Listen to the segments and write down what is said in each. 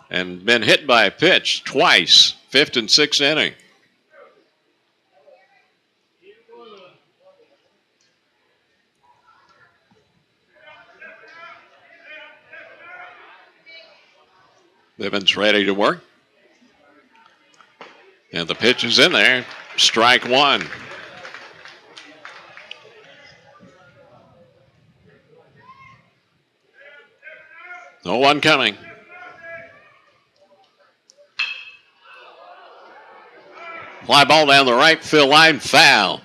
and been hit by a pitch twice, 5th and 6th inning. Bivens ready to work. And the pitch is in there. Strike one. No one coming. Fly ball down the right field line, foul.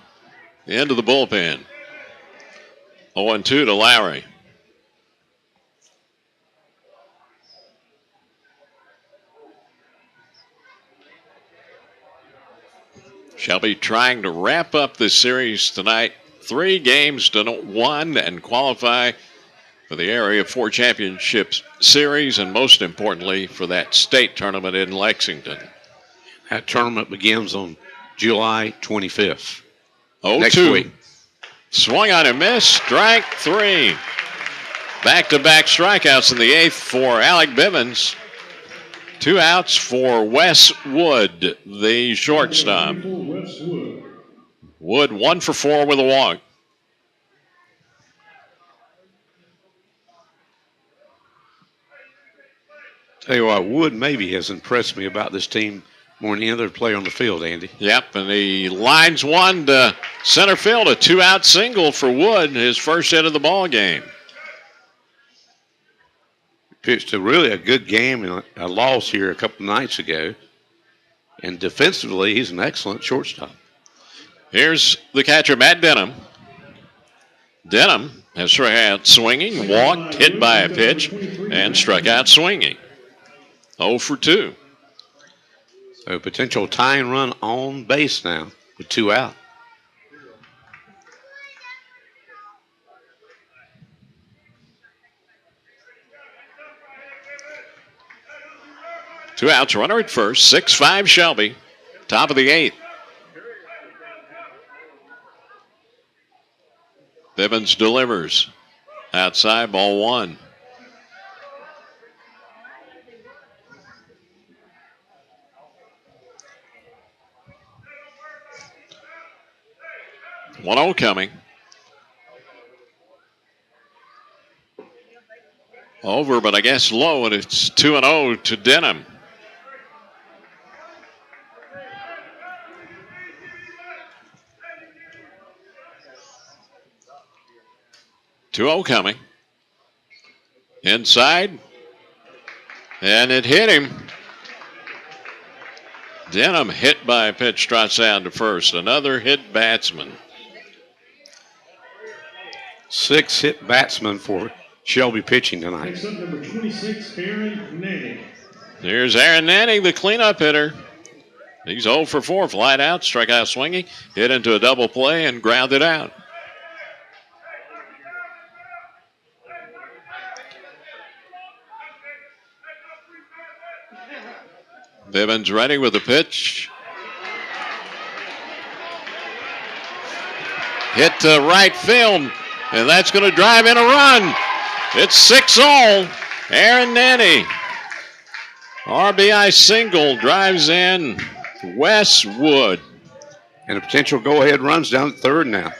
Into the bullpen. 0-2 to Lowry. Shelby trying to wrap up this series tonight. 3 games to 1 and qualify for the Area 4 Championship Series, and most importantly for that state tournament in Lexington. That tournament begins on July 25th. 0-2. Next week. Swung on and missed. Strike 3. Back-to-back strikeouts in the 8th for Alec Bivens. 2 outs for Wes Wood, the shortstop. Wood 1 for 4 with a walk. Tell you what, Wood maybe has impressed me about this team more than any other player on the field, Andy. Yep, and he lines one to center field, a 2-out single for Wood, his first hit of the ball game. Pitched a good game and a loss here a couple nights ago. And defensively, he's an excellent shortstop. Here's the catcher, Matt Denham. Denham has struck out swinging, walked, hit by a pitch, and struck out swinging. 0 for 2. So potential tying run on base now with 2 out. Two outs, runner at first, 6-5 Shelby, top of the 8th. Bivens delivers. Outside, ball 1. One 0 coming. Over, but I guess low, and it's 2-0 to Denham. Two 0 coming. Inside. And it hit him. Denham hit by a pitch, trots down to first. Another hit batsman. 6 hit batsmen for Shelby pitching tonight. Next up, number 26, Aaron Nanny. Here's Aaron Nanny, the cleanup hitter. He's 0 for 4, flied out, struck out swinging, hit into a double play, and grounded out. Bivens ready with the pitch. Hit to right field, and that's going to drive in a run. It's 6-0. Aaron Nanny. RBI single drives in Wes Wood. And a potential go-ahead runs down at third now.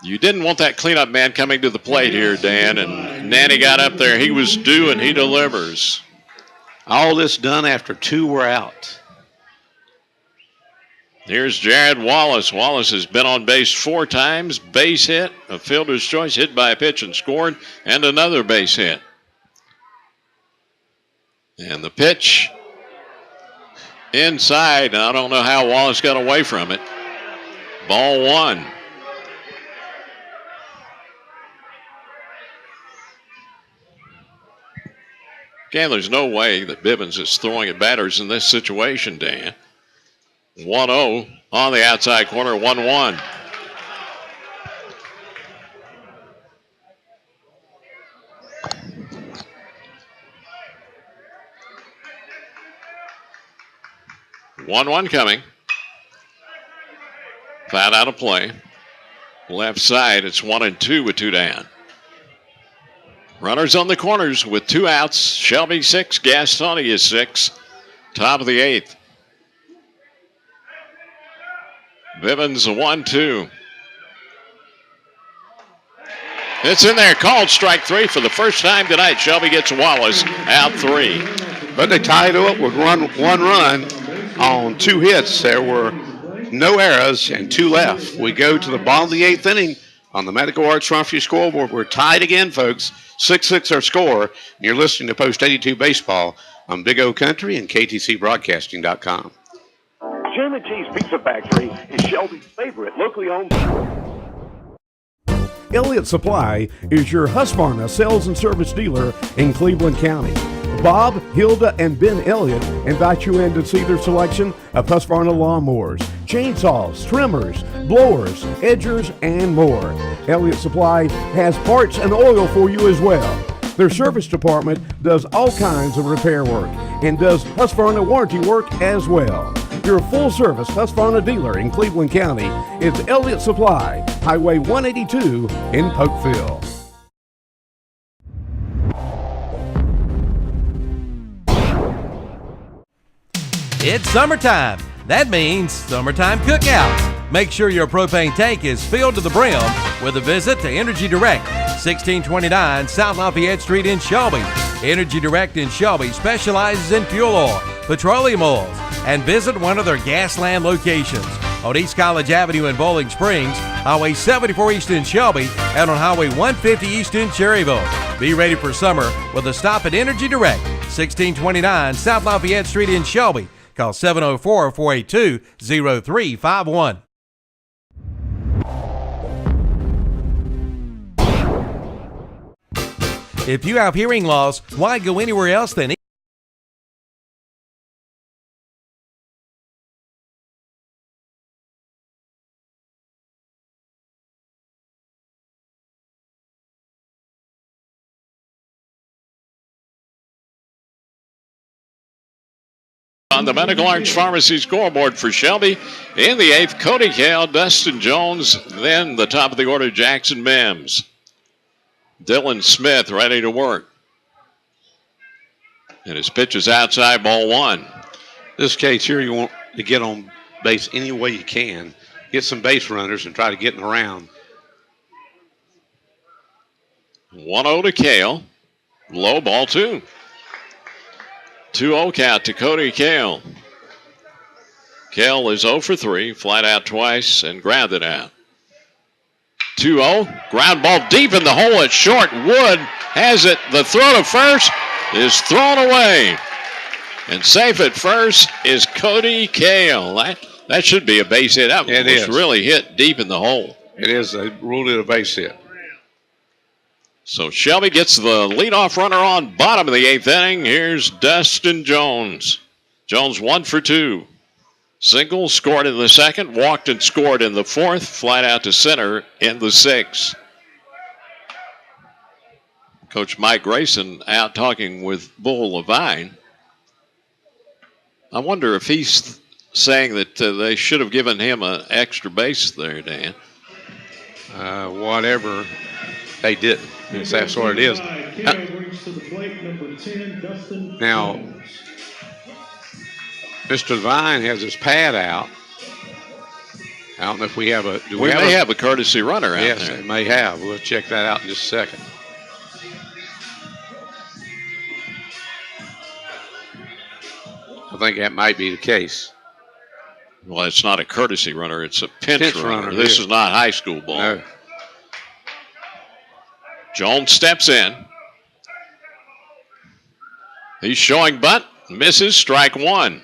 You didn't want that cleanup man coming to the plate here, Dan, and Nanny got up there. He was due, and he delivers. All this done after 2 were out. Here's Jared Wallace. Wallace has been on base 4 times. Base hit, a fielder's choice, hit by a pitch and scored, and another base hit. And the pitch inside. I don't know how Wallace got away from it. Ball 1. Again, there's no way that Bivens is throwing at batters in this situation, Dan. 1-0 on the outside corner, 1-1. One coming. Fouled out of play. Left side, it's 1-2 with 2 down. Runners on the corners with 2 outs. Shelby 6, Gastonia 6. Top of the 8th. Bivens 1-2. It's in there. Called strike 3 for the first time tonight. Shelby gets Wallace out 3. But they tied up with one run on 2 hits. There were no errors and 2 left. We go to the bottom of the 8th inning on the Medical Arts Front scoreboard. We're tied again, folks. 6-6 our score. And you're listening to Post 82 Baseball on Big O Country and KTCBroadcasting.com. Jim and Cheese Pizza Factory is Shelby's favorite locally owned. Elliott Supply is your Husqvarna sales and service dealer in Cleveland County. Bob, Hilda, and Ben Elliott invite you in to see their selection of Husqvarna lawnmowers, chainsaws, trimmers, blowers, edgers, and more. Elliott Supply has parts and oil for you as well. Their service department does all kinds of repair work and does Husqvarna warranty work as well. Your full-service Husqvarna dealer in Cleveland County is Elliott Supply, Highway 182 in Polkville. It's summertime. That means summertime cookout. Make sure your propane tank is filled to the brim with a visit to Energy Direct, 1629 South Lafayette Street in Shelby. Energy Direct in Shelby specializes in fuel oil, petroleum oils, and visit one of their Gasland locations on East College Avenue in Bowling Springs, Highway 74 East in Shelby, and on Highway 150 East in Cherryville. Be ready for summer with a stop at Energy Direct, 1629 South Lafayette Street in Shelby. Call 704-482-0351. If you have hearing loss, why go anywhere else than on the Medical Arts Pharmacy scoreboard for Shelby. In the 8th, Cody Kale, Dustin Jones, then the top of the order, Jackson Mims. Dylan Smith ready to work. And his pitch is outside, ball 1. This case here, you want to get on base any way you can. Get some base runners and try to get them around. 1-0 to Kale. Low, ball 2. 2-0 count to Cody Kale. Kale is 0 for 3, flat out twice and grounded out. 2-0, ground ball deep in the hole at short. Wood has it. The throw to first is thrown away. And safe at first is Cody Kale. That should be a base hit. That was really hit deep in the hole. It is. They ruled it a base hit. So Shelby gets the leadoff runner on bottom of the 8th inning. Here's Dustin Jones. Jones 1 for 2. Single, scored in the 2nd, walked and scored in the 4th, flat out to center in the 6th. Coach Mike Grayson out talking with Bull Levine. I wonder if he's saying that they should have given him an extra base there, Dan. Whatever they didn't. That's what it is. Now, Mr. Levine has his pad out. I don't know if we have a. We may have a courtesy runner out there. Yes, they may have. We'll check that out in just a second. I think that might be the case. Well, it's not a courtesy runner. It's a pinch runner. This is not high school ball. No. Jones steps in. He's showing bunt. Misses, strike 1.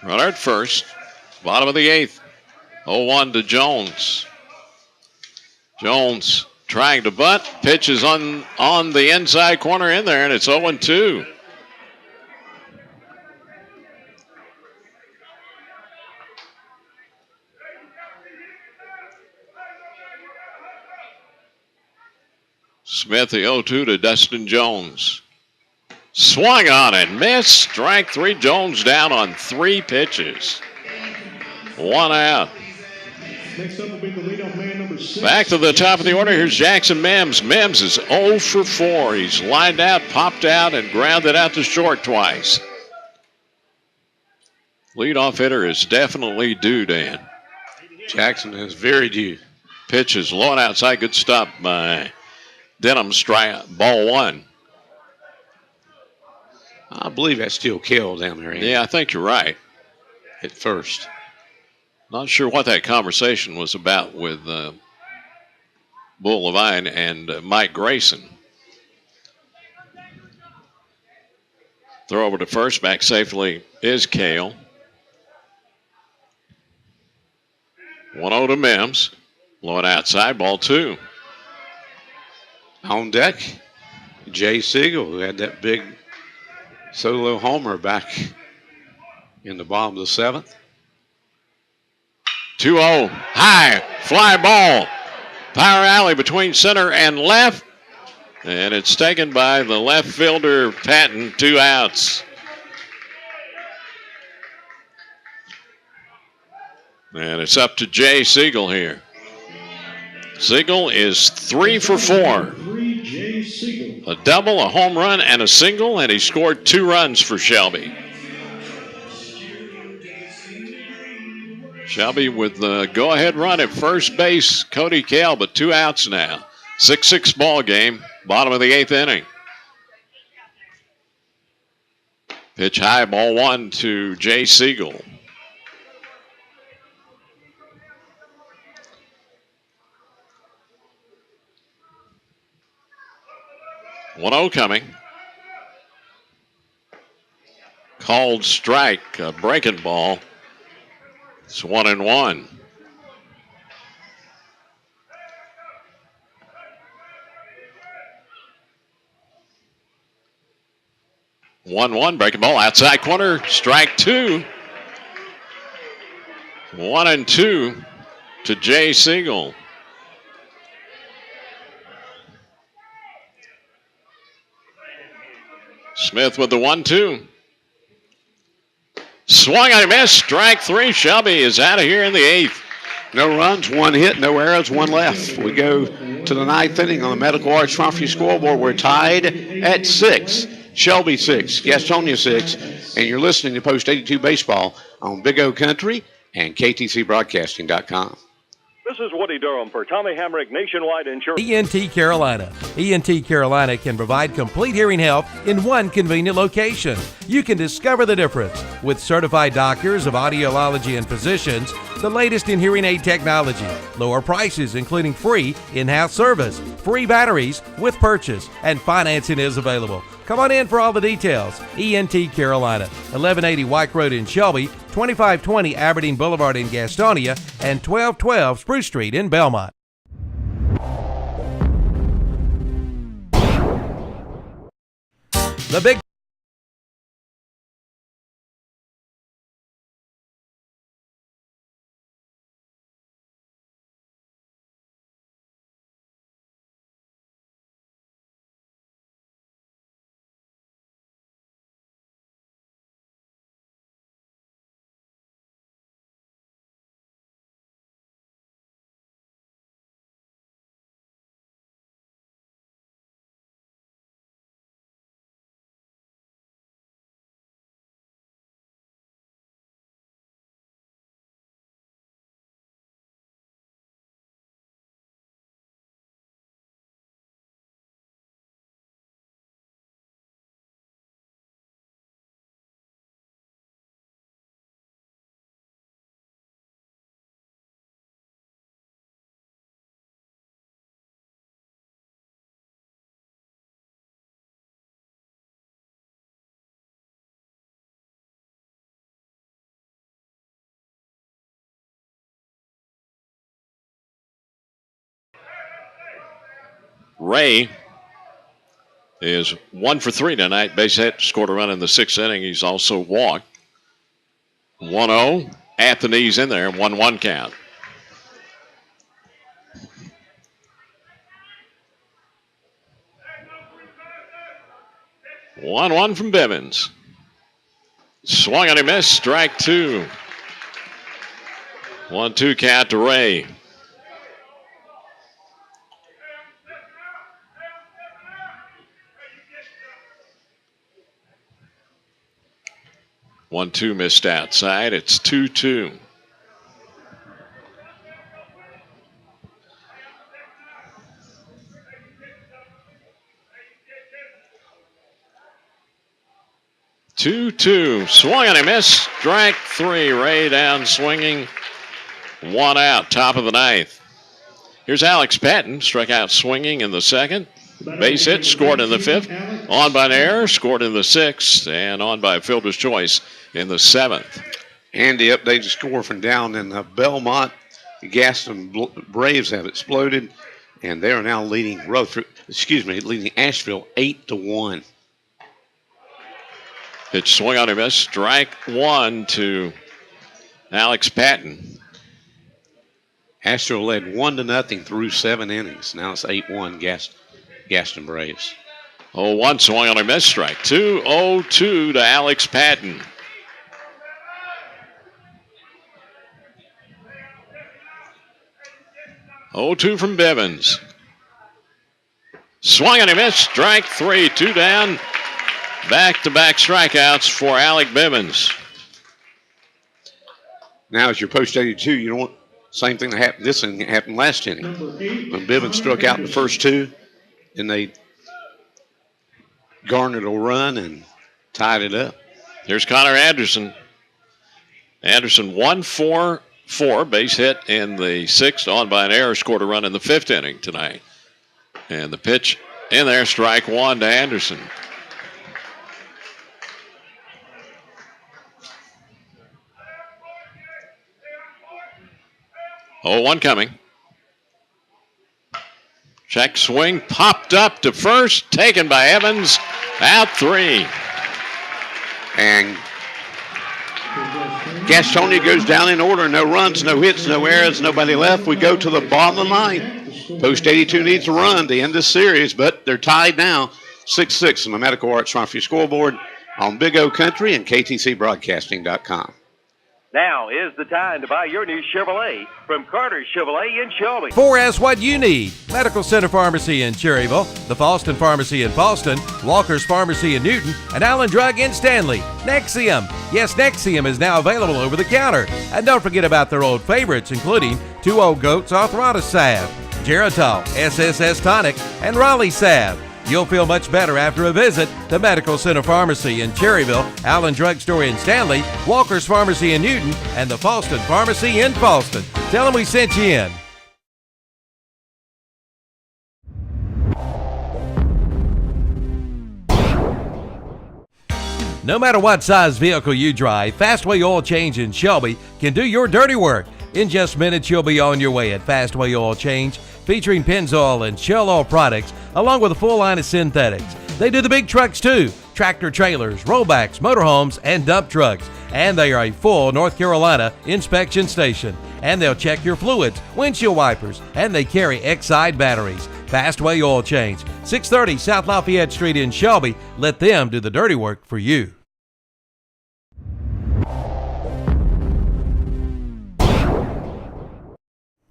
Runner at first. Bottom of the 8th. 0-1 to Jones. Jones trying to bunt. Pitch is on the inside corner in there, and it's 0-2. Smith, the 0-2 to Dustin Jones. Swung on and missed. Strike three. Jones down on 3 pitches. 1 out. Next up will be the leadoff man, number 6. Back to the top of the order. Here's Jackson Mims. Mims is 0 for 4. He's lined out, popped out, and grounded out to short twice. Leadoff hitter is definitely due, Dan. Jackson is very due. Pitch is low and outside. Good stop by Denham. Ball 1. I believe that's still killed down there. Yeah, I think you're right. At first. Not sure what that conversation was about with Bull Levine and Mike Grayson. Throw over to first. Back safely is Kale. 1-0 to Mims. Blowing outside. Ball 2. On deck, Jay Siegel, who had that big solo homer back in the bottom of the 7th. 2-0. High. Fly ball. Power alley between center and left. And it's taken by the left fielder, Patton. 2 outs. And it's up to Jay Siegel here. Siegel is 3 for 4. A double, a home run, and a single, and he scored 2 runs for Shelby. Shelby with the go-ahead run at first base, Cody Kale, but 2 outs now. 6-6 ball game, bottom of the 8th inning. Pitch high, ball 1 to Jay Siegel. One-0 coming. Called strike, a breaking ball. It's 1-1. One breaking ball outside corner, strike 2. 1-2 to Jay Siegel. Smith with the 1-2. Swung on a miss, strike 3. Shelby is out of here in the 8th. No runs, 1 hit, no errors, 1 left. We go to the 9th inning on the Medical Arts Trophy scoreboard. We're tied at 6. Shelby 6, Gastonia 6, and you're listening to Post 82 Baseball on Big O Country and KTCBroadcasting.com. This is Woody Durham for Tommy Hamrick Nationwide Insurance. ENT Carolina. ENT Carolina can provide complete hearing help in one convenient location. You can discover the difference with certified doctors of audiology and physicians, the latest in hearing aid technology, lower prices including free in-house service, free batteries with purchase, and financing is available. Come on in for all the details. ENT Carolina, 1180 White Road in Shelby, 2520 Aberdeen Boulevard in Gastonia, and 1212 Spruce Street in Belmont. The big Ray is 1 for 3 tonight. Base hit, scored a run in the 6th inning. He's also walked. 1-0. Anthony's in there. 1-1 count. 1-1 from Bivens. Swung and a miss, strike 2. 1-2 count to Ray. One, two missed outside. It's 2-2. Swung and a miss. Strike 3. Ray down swinging. 1 out. Top of the 9th. Here's Alex Patton. Struck out swinging in the 2nd. Base hit. Scored in the 5th. On by an error. Scored in the 6th. And on by fielder's choice in the 7th. Andy updates the score from down in the Belmont. The Gaston Braves have exploded, and they are now leading leading Asheville 8-1. Pitch swung on a miss. Strike 1 to Alex Patton. Asheville led 1-0 through 7 innings. Now it's 8-1 Gaston Braves. 0-1 swung on a miss. Strike 2. 0-2 to Alex Patton. Oh-2 from Bivens. Swung and a miss. Strike 3. 2 down. Back-to-back strikeouts for Alec Bivens. Now, as your post 82, you don't want same thing that happened. This thing happened last inning when Bivens struck out in the first 2, and they garnered a run and tied it up. Here's Connor Anderson. Anderson 1-for-4, base hit in the 6th, on by an error, scored a run in the 5th inning tonight. And the pitch in there, strike 1 to Anderson. Oh, 1 coming. Check swing, popped up to first, taken by Evans, out 3. And Gastonia goes down in order. No runs, no hits, no errors, nobody left. We go to the bottom of the 9th. Post 82 needs a run to end this series, but they're tied now 6-6 on the Medical Arts Trophy scoreboard on Big O Country and KTCBroadcasting.com. Now is the time to buy your new Chevrolet from Carter Chevrolet in Shelby. 4S what you need. Medical Center Pharmacy in Cherryville, the Falston Pharmacy in Falston, Walker's Pharmacy in Newton, and Allen Drug in Stanley. Nexium. Yes, Nexium is now available over the counter. And don't forget about their old favorites, including 2 Old Goats Arthritis Salve, Geritol, SSS Tonic, and Raleigh Salve. You'll feel much better after a visit to Medical Center Pharmacy in Cherryville, Allen Drug Store in Stanley, Walker's Pharmacy in Newton, and the Falston Pharmacy in Falston. Tell them we sent you in. No matter what size vehicle you drive, Fastway Oil Change in Shelby can do your dirty work. In just minutes, you'll be on your way at Fastway Oil Change, featuring Pennzoil and Shell Oil products, along with a full line of synthetics. They do the big trucks too, tractor trailers, rollbacks, motorhomes, and dump trucks. And they are a full North Carolina inspection station. And they'll check your fluids, windshield wipers, and they carry Exide batteries. Fastway Oil Change, 630 South Lafayette Street in Shelby. Let them do the dirty work for you.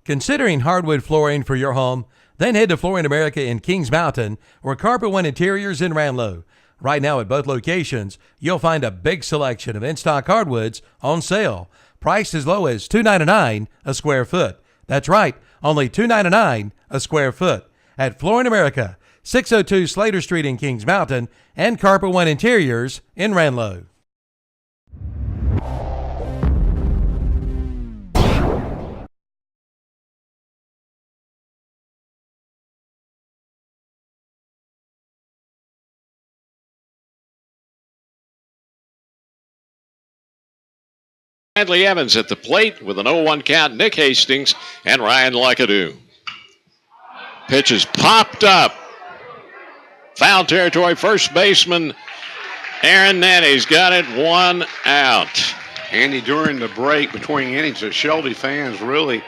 Considering hardwood flooring for your home? Then head to Flooring America in Kings Mountain or Carpet One Interiors in Ranlow. Right now at both locations, you'll find a big selection of in-stock hardwoods on sale, priced as low as $2.99 a square foot. That's right, only $2.99 a square foot. At Flooring America, 602 Slater Street in Kings Mountain and Carpet One Interiors in Ranlow. Bradley Evans at the plate with an 0-1 count. Nick Hastings and Ryan Luckadoo. Pitch is popped up. Foul territory. First baseman Aaron Nanny's got it. 1 out. Andy, during the break between innings, the Shelby fans really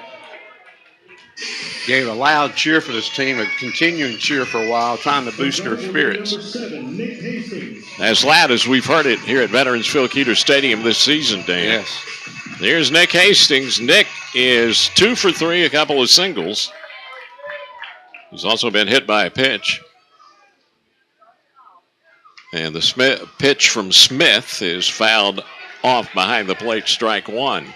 gave a loud cheer for this team, a continuing cheer for a while, trying to boost their spirits. Number 7, Nick Hastings. As loud as we've heard it here at Veterans Field Keeter Stadium this season, Dan. Yes. Here's Nick Hastings. Nick is 2 for 3, a couple of singles. He's also been hit by a pitch. And the pitch from Smith is fouled off behind the plate, strike 1.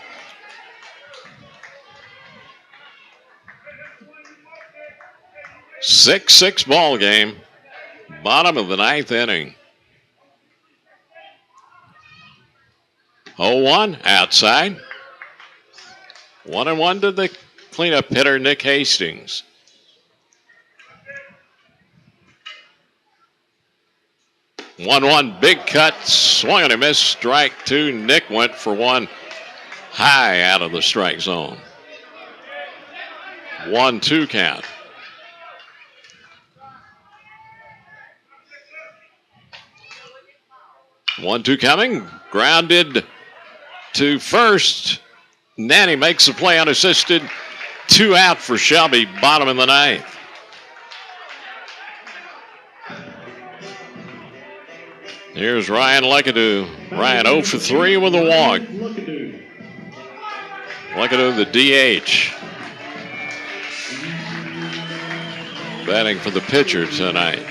Six ball game, bottom of the 9th inning. 0-1 outside. 1-1 to the cleanup hitter, Nick Hastings. One big cut, swung and a miss, strike 2. Nick went for one high out of the strike zone. 1-2 count. 1-2 coming, grounded to first. Nanny makes the play unassisted. 2 out for Shelby, bottom of the 9th. Here's Ryan Luckadoo. Ryan 0 for 3 with a walk. Luckadoo, the DH. Batting for the pitcher tonight.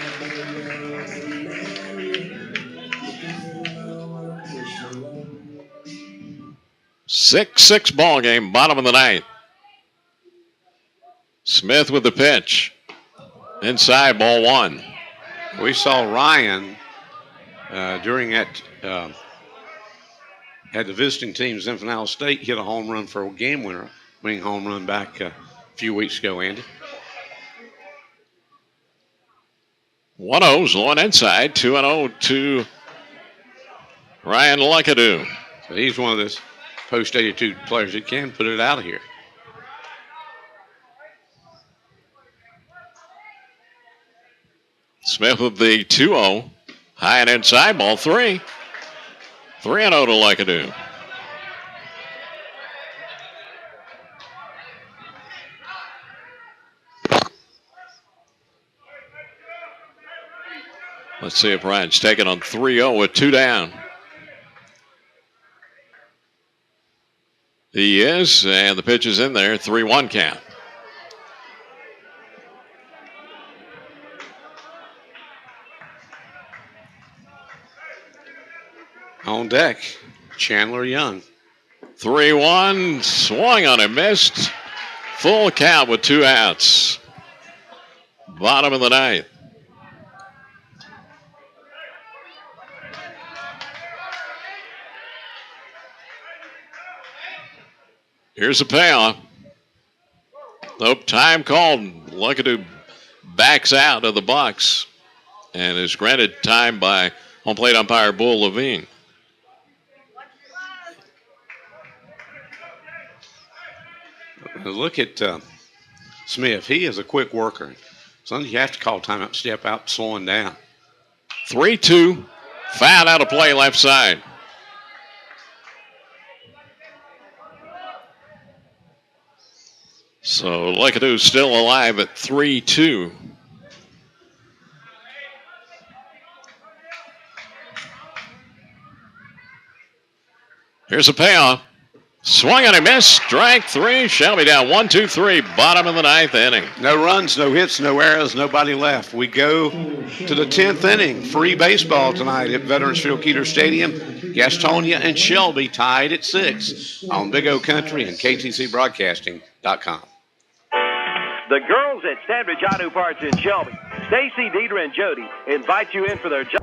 6-6 ball game, bottom of the 9th. Smith with the pitch. Inside, ball 1. We saw Ryan during that, had the visiting team, Zinfandel State, hit a home run for a game winning home run back a few weeks ago, Andy. 1-0's low and inside. 2-0 to Ryan Luckadoo. So he's one of those post-82 players that can put it out of here. Smith with the 2-0. High and inside, ball 3. 3-0 to Luckadoo. Let's see if Ryan's taking on 3-0 with 2 down. He is, and the pitch is in there. 3-1 count. On deck, Chandler Young. 3-1, swung on and missed. Full count with 2 outs. Bottom of the 9th. Here's a payoff. Nope, time called. Luckadoo backs out of the box and is granted time by home plate umpire Bull Levine. Look at Smith. He is a quick worker. Sometimes you have to call timeout, step out, slowing down. 3-2. Foul out of play left side. So Luckadoo still alive at 3-2. Here's a payoff. Swung and a miss. Strike 3. Shelby down 1-2-3. Bottom of the 9th inning. No runs, no hits, no errors, nobody left. We go to the 10th inning. Free baseball tonight at Veterans Field Keeter Stadium. Gastonia and Shelby tied at 6 on Big O Country and KTCBroadcasting.com. The girls at Sandridge Auto Parts in Shelby, Stacy, Deidre, and Jody invite you in for their job.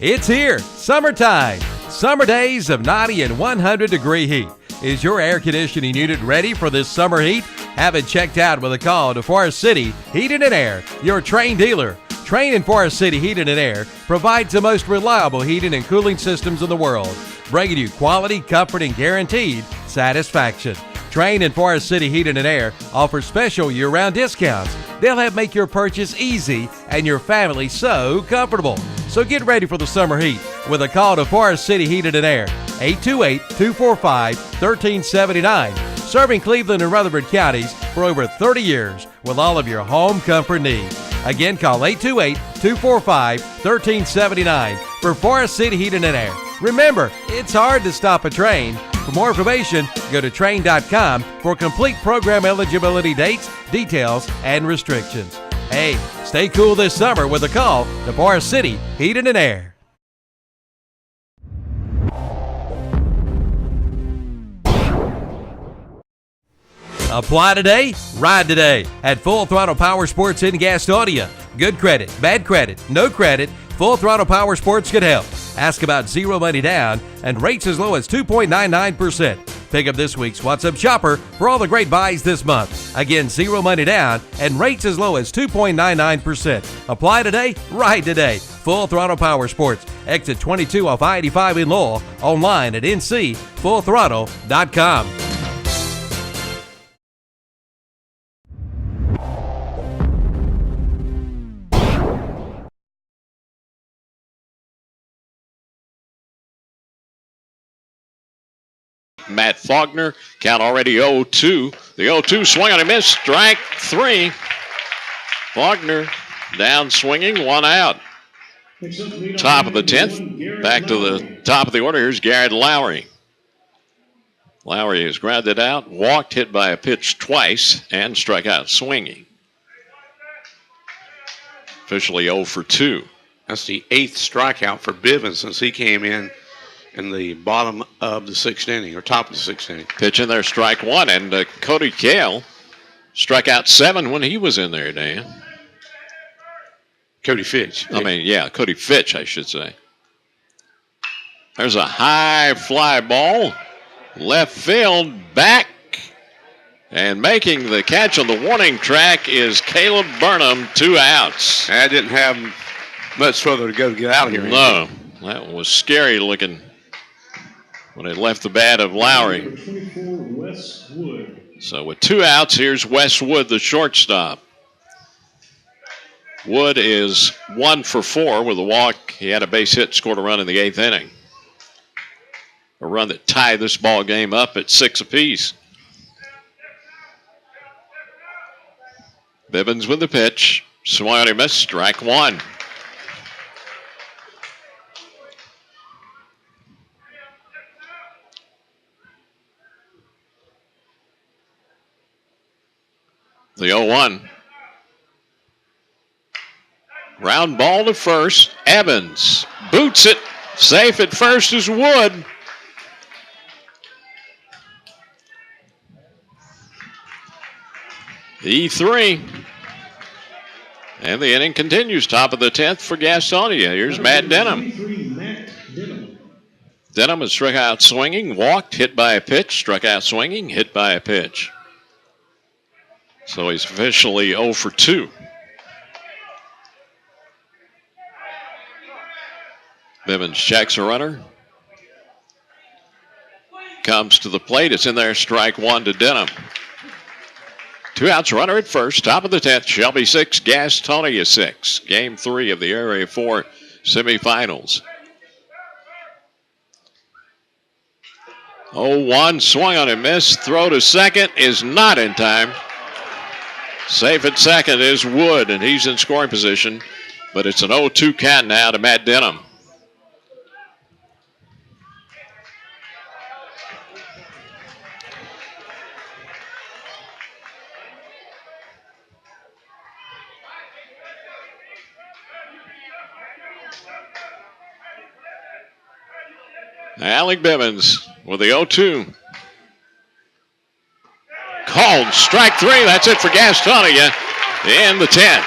It's here, summertime. Summer days of 90 and 100 degree heat. Is your air conditioning unit ready for this summer heat? Have it checked out with a call to Forest City Heating and Air, your Train dealer. Train and Forest City Heating and Air provides the most reliable heating and cooling systems in the world, bringing you quality, comfort, and guaranteed satisfaction. Train and Forest City Heating and Air offers special year-round discounts. They'll help make your purchase easy and your family so comfortable. So get ready for the summer heat with a call to Forest City Heating and Air, 828-245-1379. Serving Cleveland and Rutherford counties for over 30 years with all of your home comfort needs. Again, call 828-245-1379 for Forest City Heating and Air. Remember, it's hard to stop a train. For more information, go to train.com for complete program eligibility dates, details, and restrictions. Hey, stay cool this summer with a call to Forest City Heating and Air. Apply today, ride today at Full Throttle Power Sports in Gastonia. Good credit, bad credit, no credit, Full Throttle Power Sports can help. Ask about zero money down and rates as low as 2.99%. Pick up this week's What's Up Shopper for all the great buys this month. Again, zero money down and rates as low as 2.99%. Apply today, ride today. Full Throttle Power Sports. Exit 22 off I-85 in Lowell. Online at ncfullthrottle.com. Matt Faulkner, count already 0-2. The 0-2 swing on a miss, strike 3. Faulkner down swinging, 1 out. Top of the 10th, back to the top of the order. Here's Garrett Lowry. Lowry has grounded out, walked, hit by a pitch twice, and struck out swinging. Officially 0 for 2. That's the 8th strikeout for Bivens since he came in the bottom of the 6th inning, or top of the 6th inning. Pitch in there, strike 1, and Cody Kale struck out 7 when he was in there, Dan. Cody Fitch. Cody Fitch, I should say. There's a high fly ball, left field, back, and making the catch on the warning track is Caleb Burnham, 2 outs. I didn't have much further to go to get out of here. No, that was scary looking when it left the bat of Lowry. So with 2 outs, here's Wes Wood, the shortstop. Wood is 1 for 4 with a walk. He had a base hit, scored a run in the 8th inning. A run that tied this ball game up at 6 apiece. Bivens with the pitch. Swung on a miss, strike 1. The 0-1. Round ball to first. Evans boots it. Safe at first is Wood. E3. And the inning continues. Top of the 10th for Gastonia. Here's Matt Denham. Denham has struck out swinging, walked, hit by a pitch, struck out swinging, hit by a pitch. So he's officially 0 for 2. Bivens checks a runner. Comes to the plate. It's in there. Strike 1 to Denham. 2 outs, runner at first. Top of the 10th. Shelby 6, Gastonia 6. Game 3 of the Area 4 semifinals. 0-1. Swung on a miss. Throw to second is not in time. Safe at second is Wood, and he's in scoring position. But it's an 0-2 count now to Matt Denham. Alec Bivens with the 0-2. Called strike 3. That's it for Gastonia in the 10th.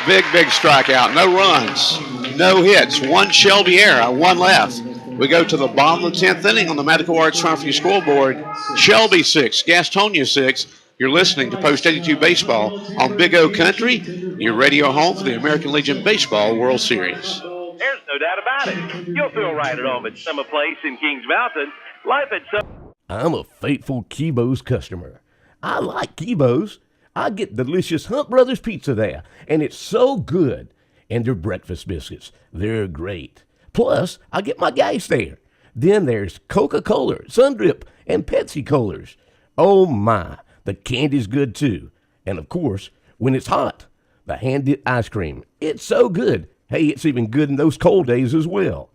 Big strikeout. No runs, no hits. 1 Shelby error, 1 left. We go to the bottom of the 10th inning on the Medical Arts Trophy scoreboard. Shelby 6, Gastonia 6. You're listening to Post 82 Baseball on Big O Country, your radio home for the American Legion Baseball World Series. There's no doubt about it. You'll feel right at home at Summer Place in Kings Mountain. Life at Summer. I'm a faithful Kibo's customer. I like Kibo's. I get delicious Hunt Brothers pizza there, and it's so good. And their breakfast biscuits, they're great. Plus, I get my gas there. Then there's Coca-Cola, Sundrip, and Pepsi Colas. Oh my, The candy's good too. And of course, when it's hot, the hand-dipped ice cream. It's so good. Hey, it's even good in those cold days as well.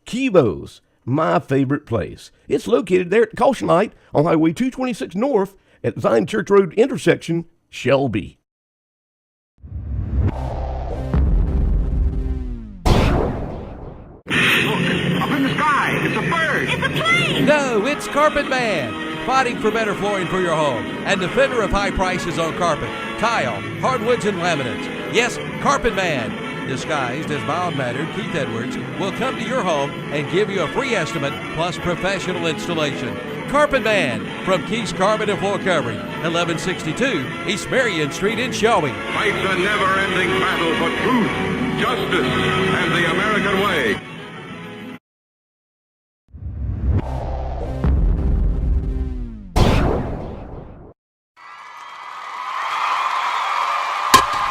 Kibo's, my favorite place. It's located there at Caution Light on Highway 226 North at Zion Church Road intersection, Shelby. Up in the sky, it's a bird. It's a plane. No, it's Carpet Man, fighting for better flooring for your home and defender of high prices on carpet, tile, hardwoods, and laminates. Yes, Carpet Man, disguised as mild-mannered Keith Edwards, will come to your home and give you a free estimate plus professional installation. Carpet Man from Keith's Carpet and Floor Covering, 1162 East Marion Street in Shelby. Fights a never-ending battle for truth, justice, and the American way.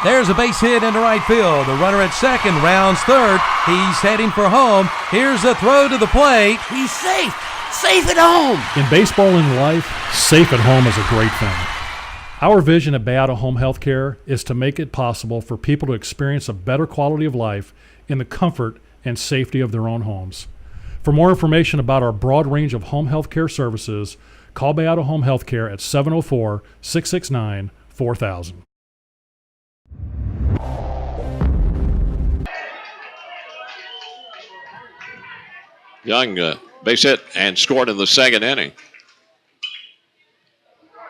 There's a base hit into right field. The runner at second rounds third. He's heading for home. Here's the throw to the plate. He's safe. Safe at home. In baseball and life, safe at home is a great thing. Our vision at Bay Auto Home Healthcare is to make it possible for people to experience a better quality of life in the comfort and safety of their own homes. For more information about our broad range of home health care services, call Bay Auto Home Healthcare at 704-669-4000. Young base hit and scored in the second inning.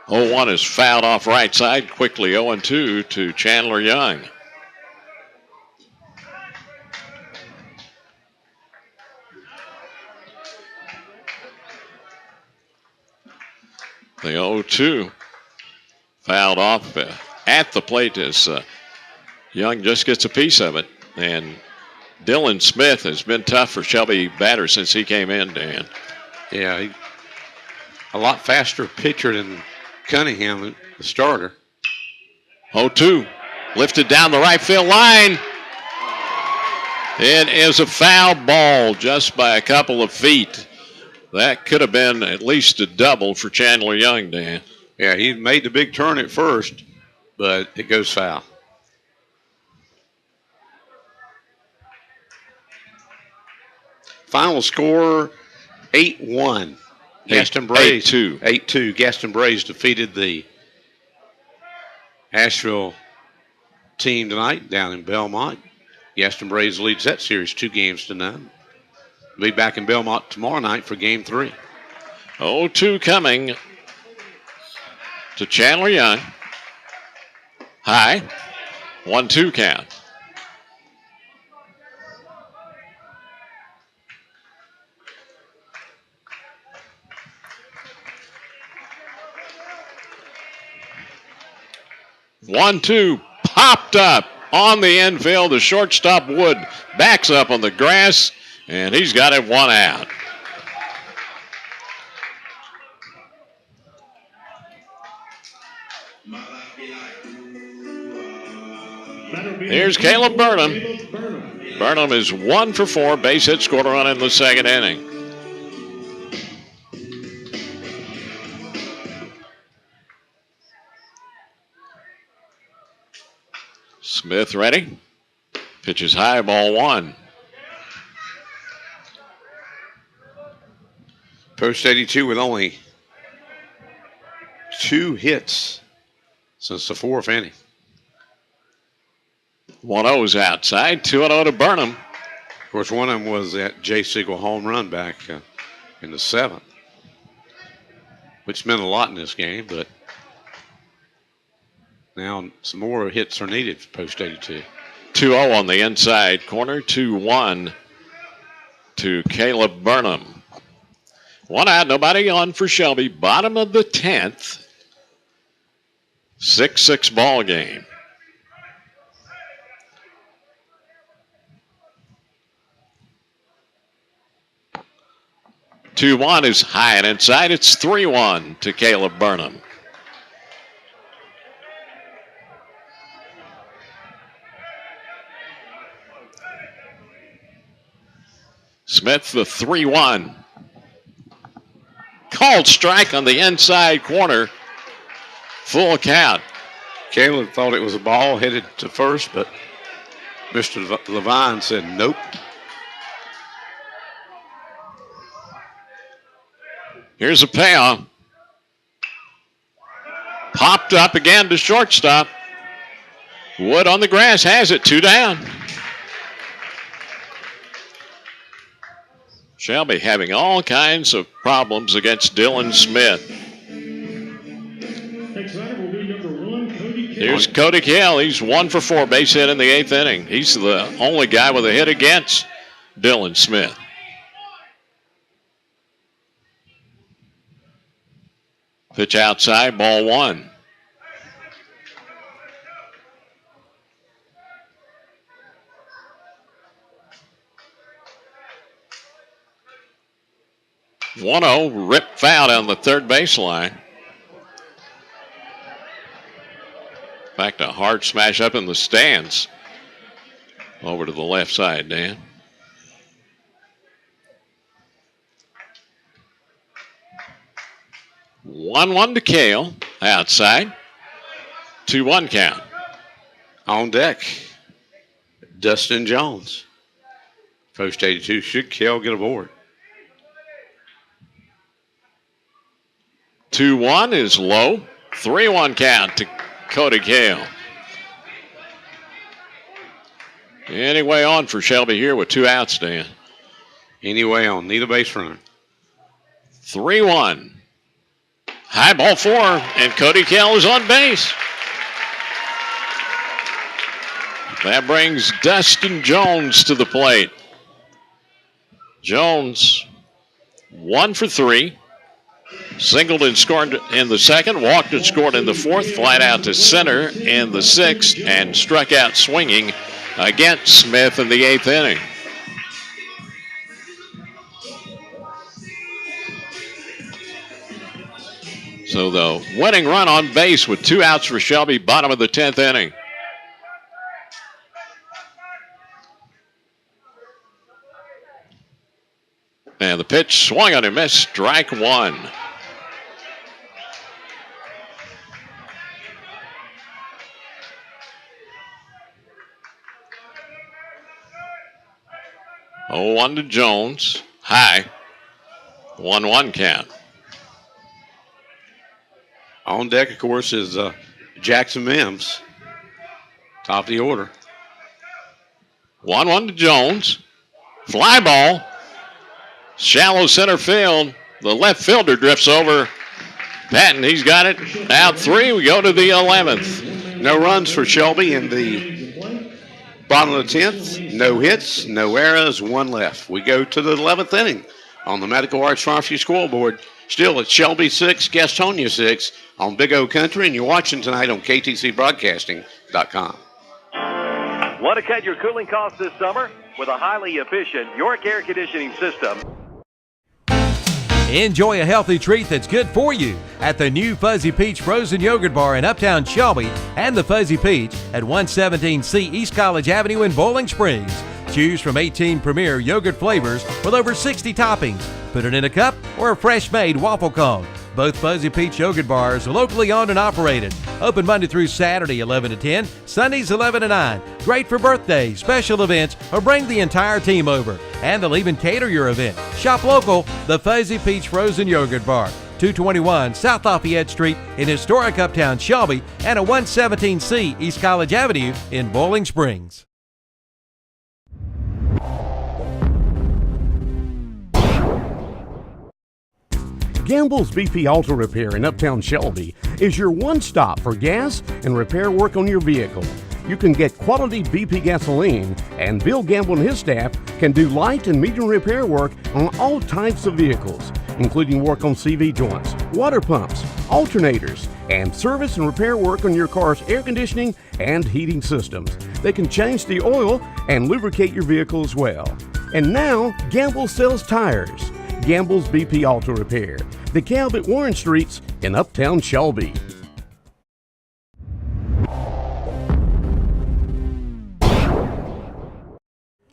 0-1 is fouled off right side quickly. 0-2 to Chandler Young. The 0-2 fouled off at the plate as Young just gets a piece of it. And Dylan Smith has been tough for Shelby batters since he came in, Dan. Yeah, a lot faster pitcher than Cunningham, the starter. 0-2 lifted down the right field line. It is a foul ball just by a couple of feet. That could have been at least a double for Chandler Young, Dan. Yeah, he made the big turn at first, but it goes foul. Final score, 8-1. Gaston Braves. 8-2. 8-2. Gaston Braves defeated the Asheville team tonight down in Belmont. Gaston Braves leads that series 2-0. Be back in Belmont tomorrow night for Game 3. 0-2 coming to Chandler Young. High. 1-2 count. One-two popped up on the infield. The shortstop Wood backs up on the grass, and he's got it one out. Here's Caleb Burnham. Burnham is 1 for 4, base hit, scored a run in the second inning. Smith ready. Pitches high, ball 1. Post 82 with only 2 hits since the 4th inning. 1-0 is outside. 2-0 to Burnham. Of course, one of them was that Jay Siegel home run back in the 7th, which meant a lot in this game, but now some more hits are needed for post 82. 2-0 on the inside corner. 2-1 to Caleb Burnham. 1 out, nobody on for Shelby. Bottom of the 10th. 6-6 ball game. Two-1 is high and inside. It's 3-1 to Caleb Burnham. Smith, the 3-1. Called strike on the inside corner. Full count. Caleb thought it was a ball headed to first, but Mr. Levine said nope. Here's a payoff. Popped up again to shortstop. Wood on the grass has it, 2 down. Shelby having all kinds of problems against Dylan Smith. Here's Cody Cale. He's 1 for 4, base hit in the 8th inning. He's the only guy with a hit against Dylan Smith. Pitch outside, ball 1. Ripped foul down the third baseline. In fact, a hard smash up in the stands. Over to the left side, Dan. One to Cale. Outside. 2-1 count. On deck, Dustin Jones. Post 82. Should Cale get aboard? 2-1 is low. 3-1 count to Cody Cale. Anyway on for Shelby here with 2 outs, Dan. Anyway on. Need a base runner. 3-1. High ball 4, and Cody Cale is on base. That brings Dustin Jones to the plate. Jones, 1 for 3. Singled and scored in the 2nd, walked and scored in the 4th, flied out to center in the 6th, and struck out swinging against Smith in the 8th inning. So the winning run on base with 2 outs for Shelby, bottom of the 10th inning. And the pitch swung on and missed, strike 1. Oh, 1 to Jones. High. 1-1 count. On deck, of course, is Jackson Mims. Top of the order. 1-1 to Jones. Fly ball. Shallow center field. The left fielder drifts over. Patton, he's got it. Out 3. We go to the 11th. No runs for Shelby in the bottom of the 10th. No hits, no errors, 1 left. We go to the 11th inning on the Medical Arts Trophy scoreboard. Still at Shelby 6, Gastonia 6 on Big O Country, and you're watching tonight on KTCBroadcasting.com. Want to cut your cooling costs this summer? With a highly efficient York air conditioning system. Enjoy a healthy treat that's good for you at the new Fuzzy Peach Frozen Yogurt Bar in Uptown Shelby and the Fuzzy Peach at 117C East College Avenue in Bowling Springs. Choose from 18 premier yogurt flavors with over 60 toppings. Put it in a cup or a fresh-made waffle cone. Both Fuzzy Peach Yogurt Bars are locally owned and operated. Open Monday through Saturday, 11 to 10, Sundays, 11 to 9. Great for birthdays, special events, or bring the entire team over. And they'll even cater your event. Shop local, the Fuzzy Peach Frozen Yogurt Bar, 221 South Lafayette Street in historic Uptown Shelby and at 117C East College Avenue in Bowling Springs. Gamble's BP Auto Repair in Uptown Shelby is your one-stop for gas and repair work on your vehicle. You can get quality BP gasoline, and Bill Gamble and his staff can do light and medium repair work on all types of vehicles, including work on CV joints, water pumps, alternators, and service and repair work on your car's air conditioning and heating systems. They can change the oil and lubricate your vehicle as well. And now, Gamble sells tires. Gamble's BP Auto Repair, the Cab at Warren Streets in Uptown Shelby.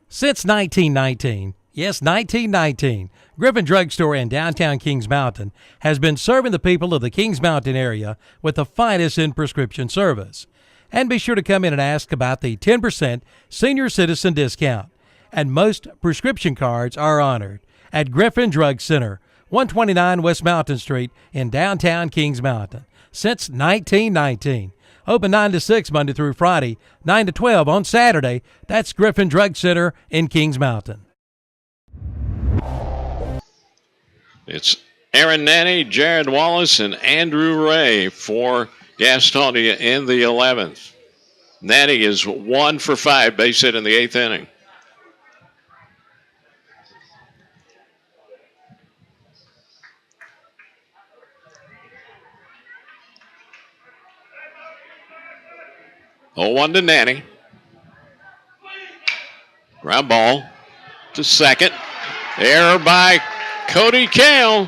Since 1919, Yes, 1919. Griffin Drug Store in downtown Kings Mountain has been serving the people of the Kings Mountain area with the finest in prescription service. And be sure to come in and ask about the 10% senior citizen discount. And most prescription cards are honored at Griffin Drug Center, 129 West Mountain Street in downtown Kings Mountain. Since 1919. Open 9 to 6 Monday through Friday, 9 to 12 on Saturday. That's Griffin Drug Center in Kings Mountain. It's Aaron Nanny, Jared Wallace, and Andrew Ray for Gastonia in the 11th. Nanny is 1 for 5, base hit in the 8th inning. Oh, 1 to Nanny. Ground ball to second. Error by Cody Kale.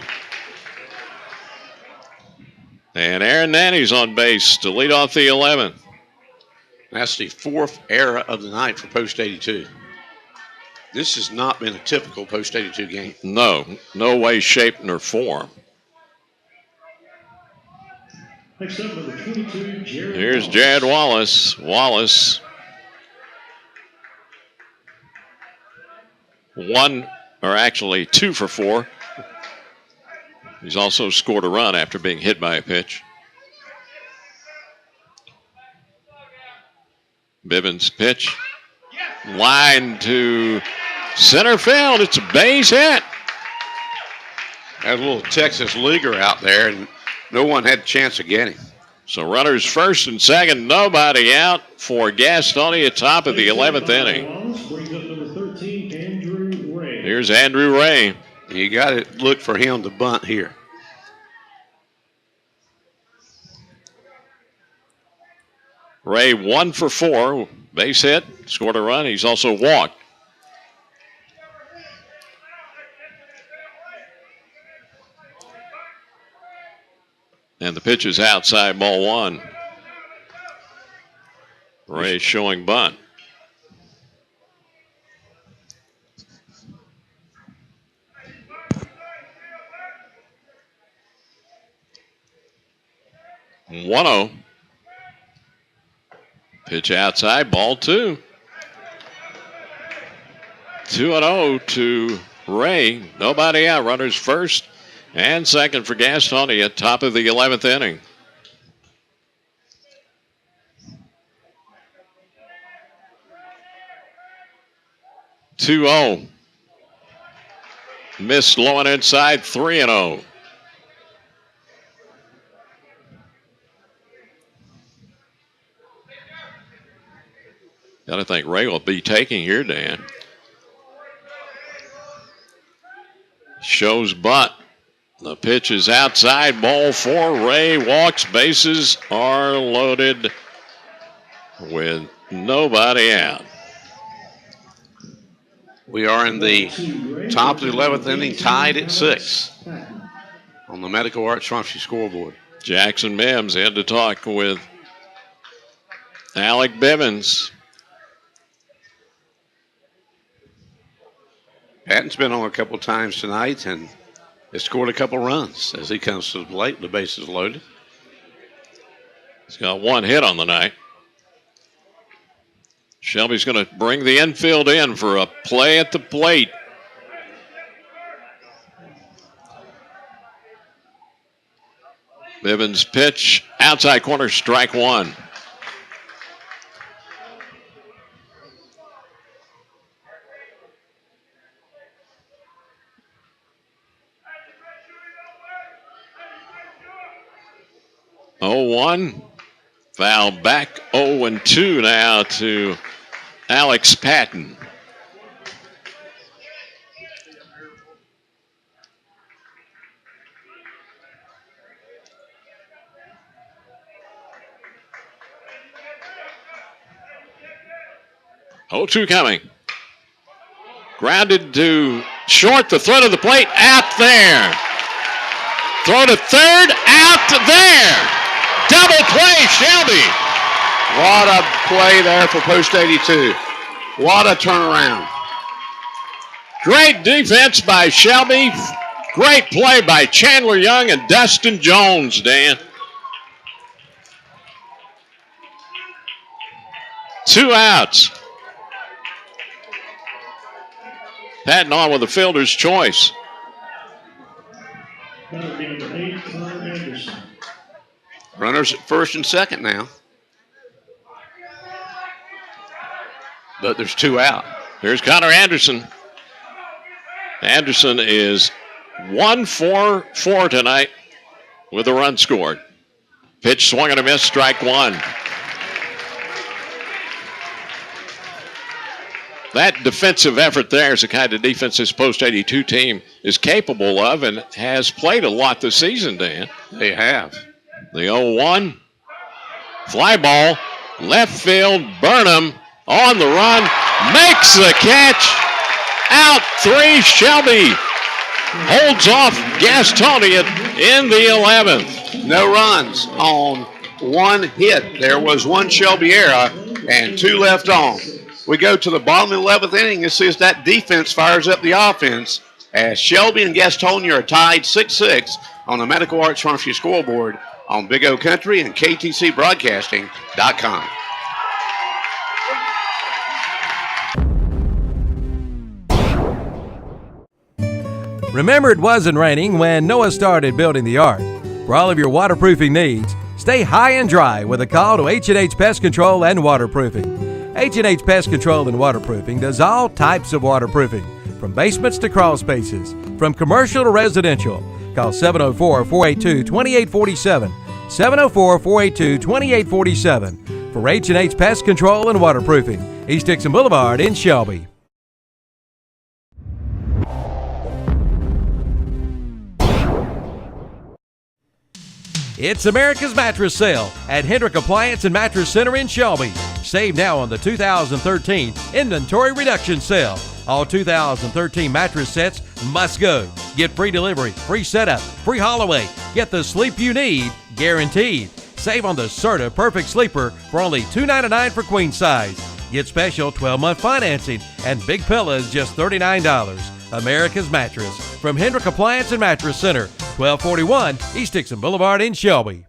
And Aaron Nanny's on base to lead off the 11th. That's the 4th error of the night for Post 82. This has not been a typical Post 82 game. No way, shape, nor form. Next up, number 22, Jared Here's Wallace. Jared Wallace. Wallace, 2 for 4. He's also scored a run after being hit by a pitch. Bivens pitch. Line to center field. It's a base hit. Had a little Texas leaguer out there, and no one had a chance of getting. So runners first and second, nobody out for Gastonia, top of the 11th inning. Wallace brings up number 13, Andrew Ray. Here's Andrew Ray. You got to look for him to bunt here. Ray 1 for 4, base hit, scored a run. He's also walked. And the pitch is outside, ball 1. Ray showing bunt. One 0. Pitch outside, ball 2. 2-0 to Ray. Nobody out. Runners first and second for Gastonia, top of the 11th inning. (2-0). Missed low and inside, 3-0. Gotta think Ray will be taking here, Dan. Shows bunt. The pitch is outside, ball 4. Ray walks, bases are loaded with nobody out. We are in the top of the 11th inning, tied at 6 on the Medical Arts Trumpsy scoreboard. Jackson Mims had to talk with Alec Bivens. Patton's been on a couple times tonight and has scored a couple runs as he comes to the plate. The base is loaded. He's got 1 hit on the night. Shelby's going to bring the infield in for a play at the plate. Bivens pitch, outside corner, strike 1. Oh, 1. Foul back. 0-2 now to Alex Patton. Oh, 2 coming. Grounded to short, the throw to the plate, out there. Throw to third, out there. Double play, Shelby. What a play there for Post 82. What a turnaround. Great defense by Shelby. Great play by Chandler Young and Dustin Jones, Dan. 2 outs. Patting on with a fielder's choice. Runners at first and second now. But there's 2 out. Here's Connor Anderson. Anderson is 1-for-4 tonight with a run scored. Pitch swung and a miss, strike 1. That defensive effort there is the kind of defense this post-82 team is capable of and has played a lot this season, Dan. They have. The 0-1. Fly ball, left field, Burnham on the run, makes the catch. Out 3, Shelby holds off Gastonia in the 11th. No runs on 1 hit. There was 1 Shelby error and 2 left on. We go to the bottom of the 11th inning and see as that defense fires up the offense as Shelby and Gastonia are tied 6-6 on the Medical Arts Pharmacy scoreboard on Big O Country and KTCBroadcasting.com. Remember, it wasn't raining when Noah started building the ark. For all of your waterproofing needs, stay high and dry with a call to H&H Pest Control and Waterproofing. H&H Pest Control and Waterproofing does all types of waterproofing, from basements to crawl spaces, from commercial to residential. Call 704-482-2847, 704-482-2847 for H&H Pest Control and Waterproofing, East Dixon Boulevard in Shelby. It's America's Mattress Sale at Hendrick Appliance and Mattress Center in Shelby. Save now on the 2013 Inventory Reduction Sale. All 2013 mattress sets must go. Get free delivery, free setup, free haul away. Get the sleep you need, guaranteed. Save on the Serta Perfect Sleeper for only $2.99 for queen size. Get special 12-month financing and big pillows just $39. America's Mattress from Hendrick Appliance and Mattress Center, 1241 East Dixon Boulevard in Shelby.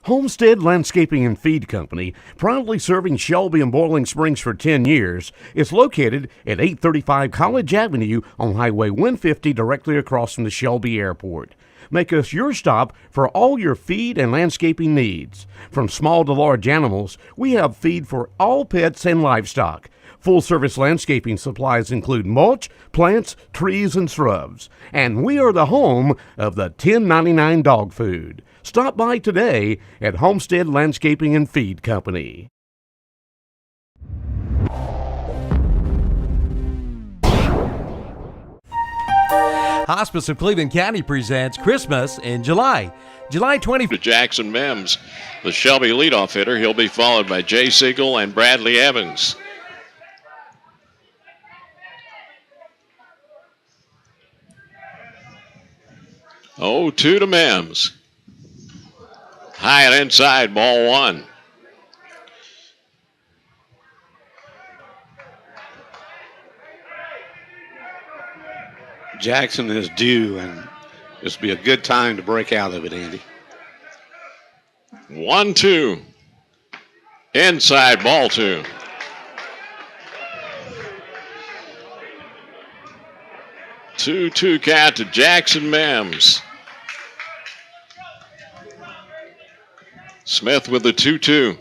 Homestead Landscaping and Feed Company, proudly serving Shelby and Boiling Springs for 10 years, is located at 835 College Avenue on Highway 150 directly across from the Shelby Airport. Make us your stop for all your feed and landscaping needs. From small to large animals, we have feed for all pets and livestock. Full-service landscaping supplies include mulch, plants, trees, and shrubs. And we are the home of the $10.99 dog food. Stop by today at Homestead Landscaping and Feed Company. Hospice of Cleveland County presents Christmas in July. July 20th. To Jackson Mims, the Shelby leadoff hitter. He'll be followed by Jay Siegel and Bradley Evans. Oh, 2 to Mims. High and inside, ball 1. Jackson is due, and this will be a good time to break out of it, Andy. 1-2. Inside, ball 2. Two count to Jackson Mims. Smith with the 2-2.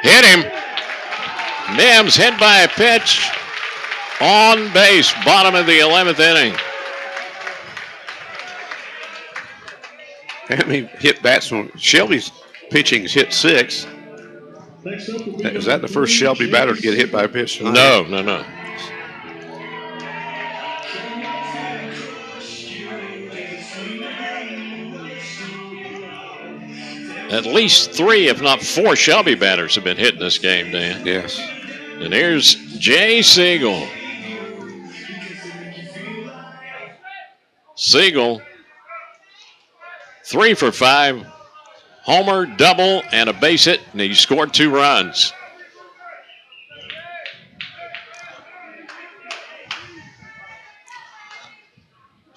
Hit him. Mims hit by a pitch on base, bottom of the 11th inning. I mean, hit batsman. Shelby's pitching has hit 6. Is that the first Shelby batter to get hit by a pitch tonight? No. At least 3, if not 4, Shelby batters have been hit in this game, Dan. Yes. And here's Jay Siegel. Siegel, 3 for 5. Homer, double, and a base hit, and he scored 2 runs.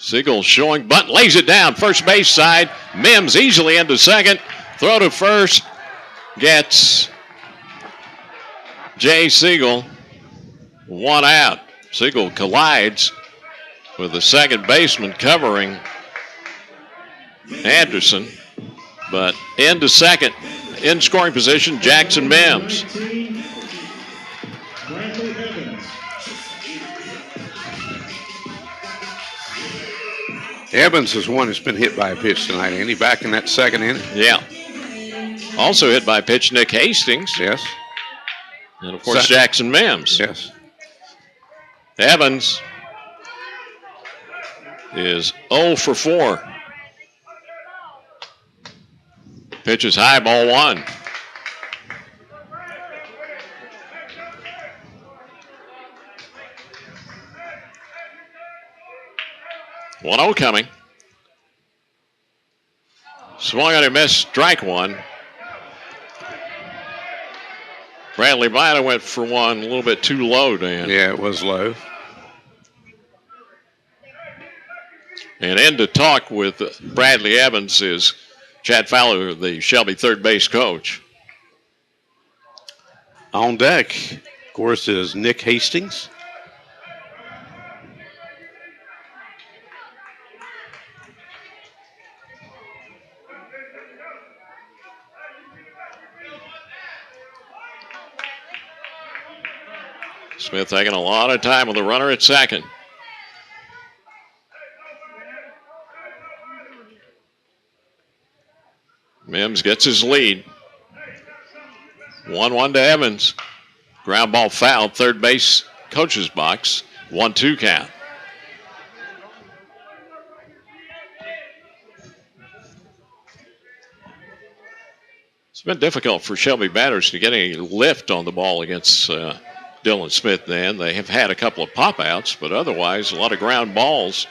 Siegel showing bunt, lays it down. First base side. Mims easily into second. Throw to first. Gets Jay Siegel. One out. Siegel collides with the second baseman covering Anderson. But into second, in scoring position, Jackson Mims. Evans is one that's been hit by a pitch tonight, Andy, back in that second inning. Yeah. Also hit by a pitch, Nick Hastings. Yes. And, of course, Jackson Mims. Yes. Evans is 0 for 4. Pitch is high, ball one. One 0 coming. Swung on a miss, strike one. Bradley Vita went for one a little bit too low, Dan. Yeah, it was low. And in to talk with Bradley Evans is Chad Fowler, the Shelby third base coach. On deck, of course, is Nick Hastings. Smith taking a lot of time with the runner at second. Mims gets his lead. 1-1 to Evans. Ground ball foul, third base coach's box. 1-2 count. It's been difficult for Shelby batters to get any lift on the ball against Dylan Smith, then. They have had a couple of pop-outs, but otherwise a lot of ground balls.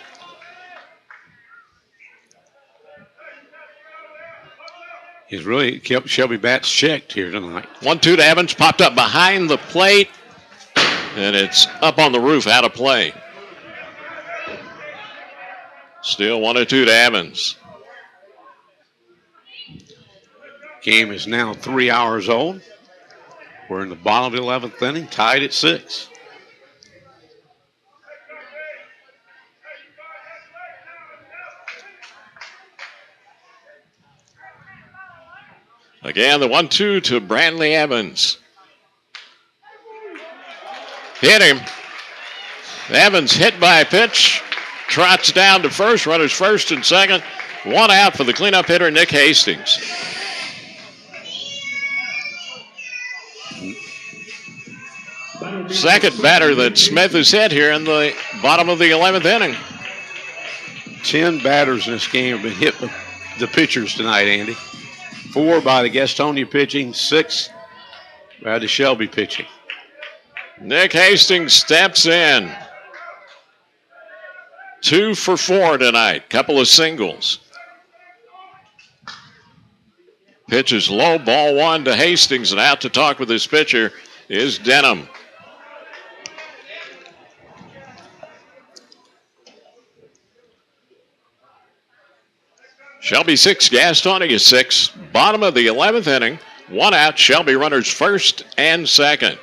He's really kept Shelby bats checked here tonight. 1-2 to Evans, popped up behind the plate, and it's up on the roof, out of play. Still 1-2 to Evans. Game is now 3 hours old. We're in the bottom of the 11th inning, tied at 6. Again, the 1-2 to Bradley Evans. Hit him. Evans hit by a pitch. Trots down to first. Runners first and second. One out for the cleanup hitter, Nick Hastings. Second batter that Smith has hit here in the bottom of the 11th inning. 10 batters in this game have been hit by the pitchers tonight, Andy. 4 by the Gastonia pitching, 6 by the Shelby pitching. Nick Hastings steps in. 2 for 4 tonight. Couple of singles. Pitch is low, ball one to Hastings, and out to talk with his pitcher is Denham. Shelby 6, Gastonia 6. Bottom of the 11th inning. One out. Shelby runners first and second.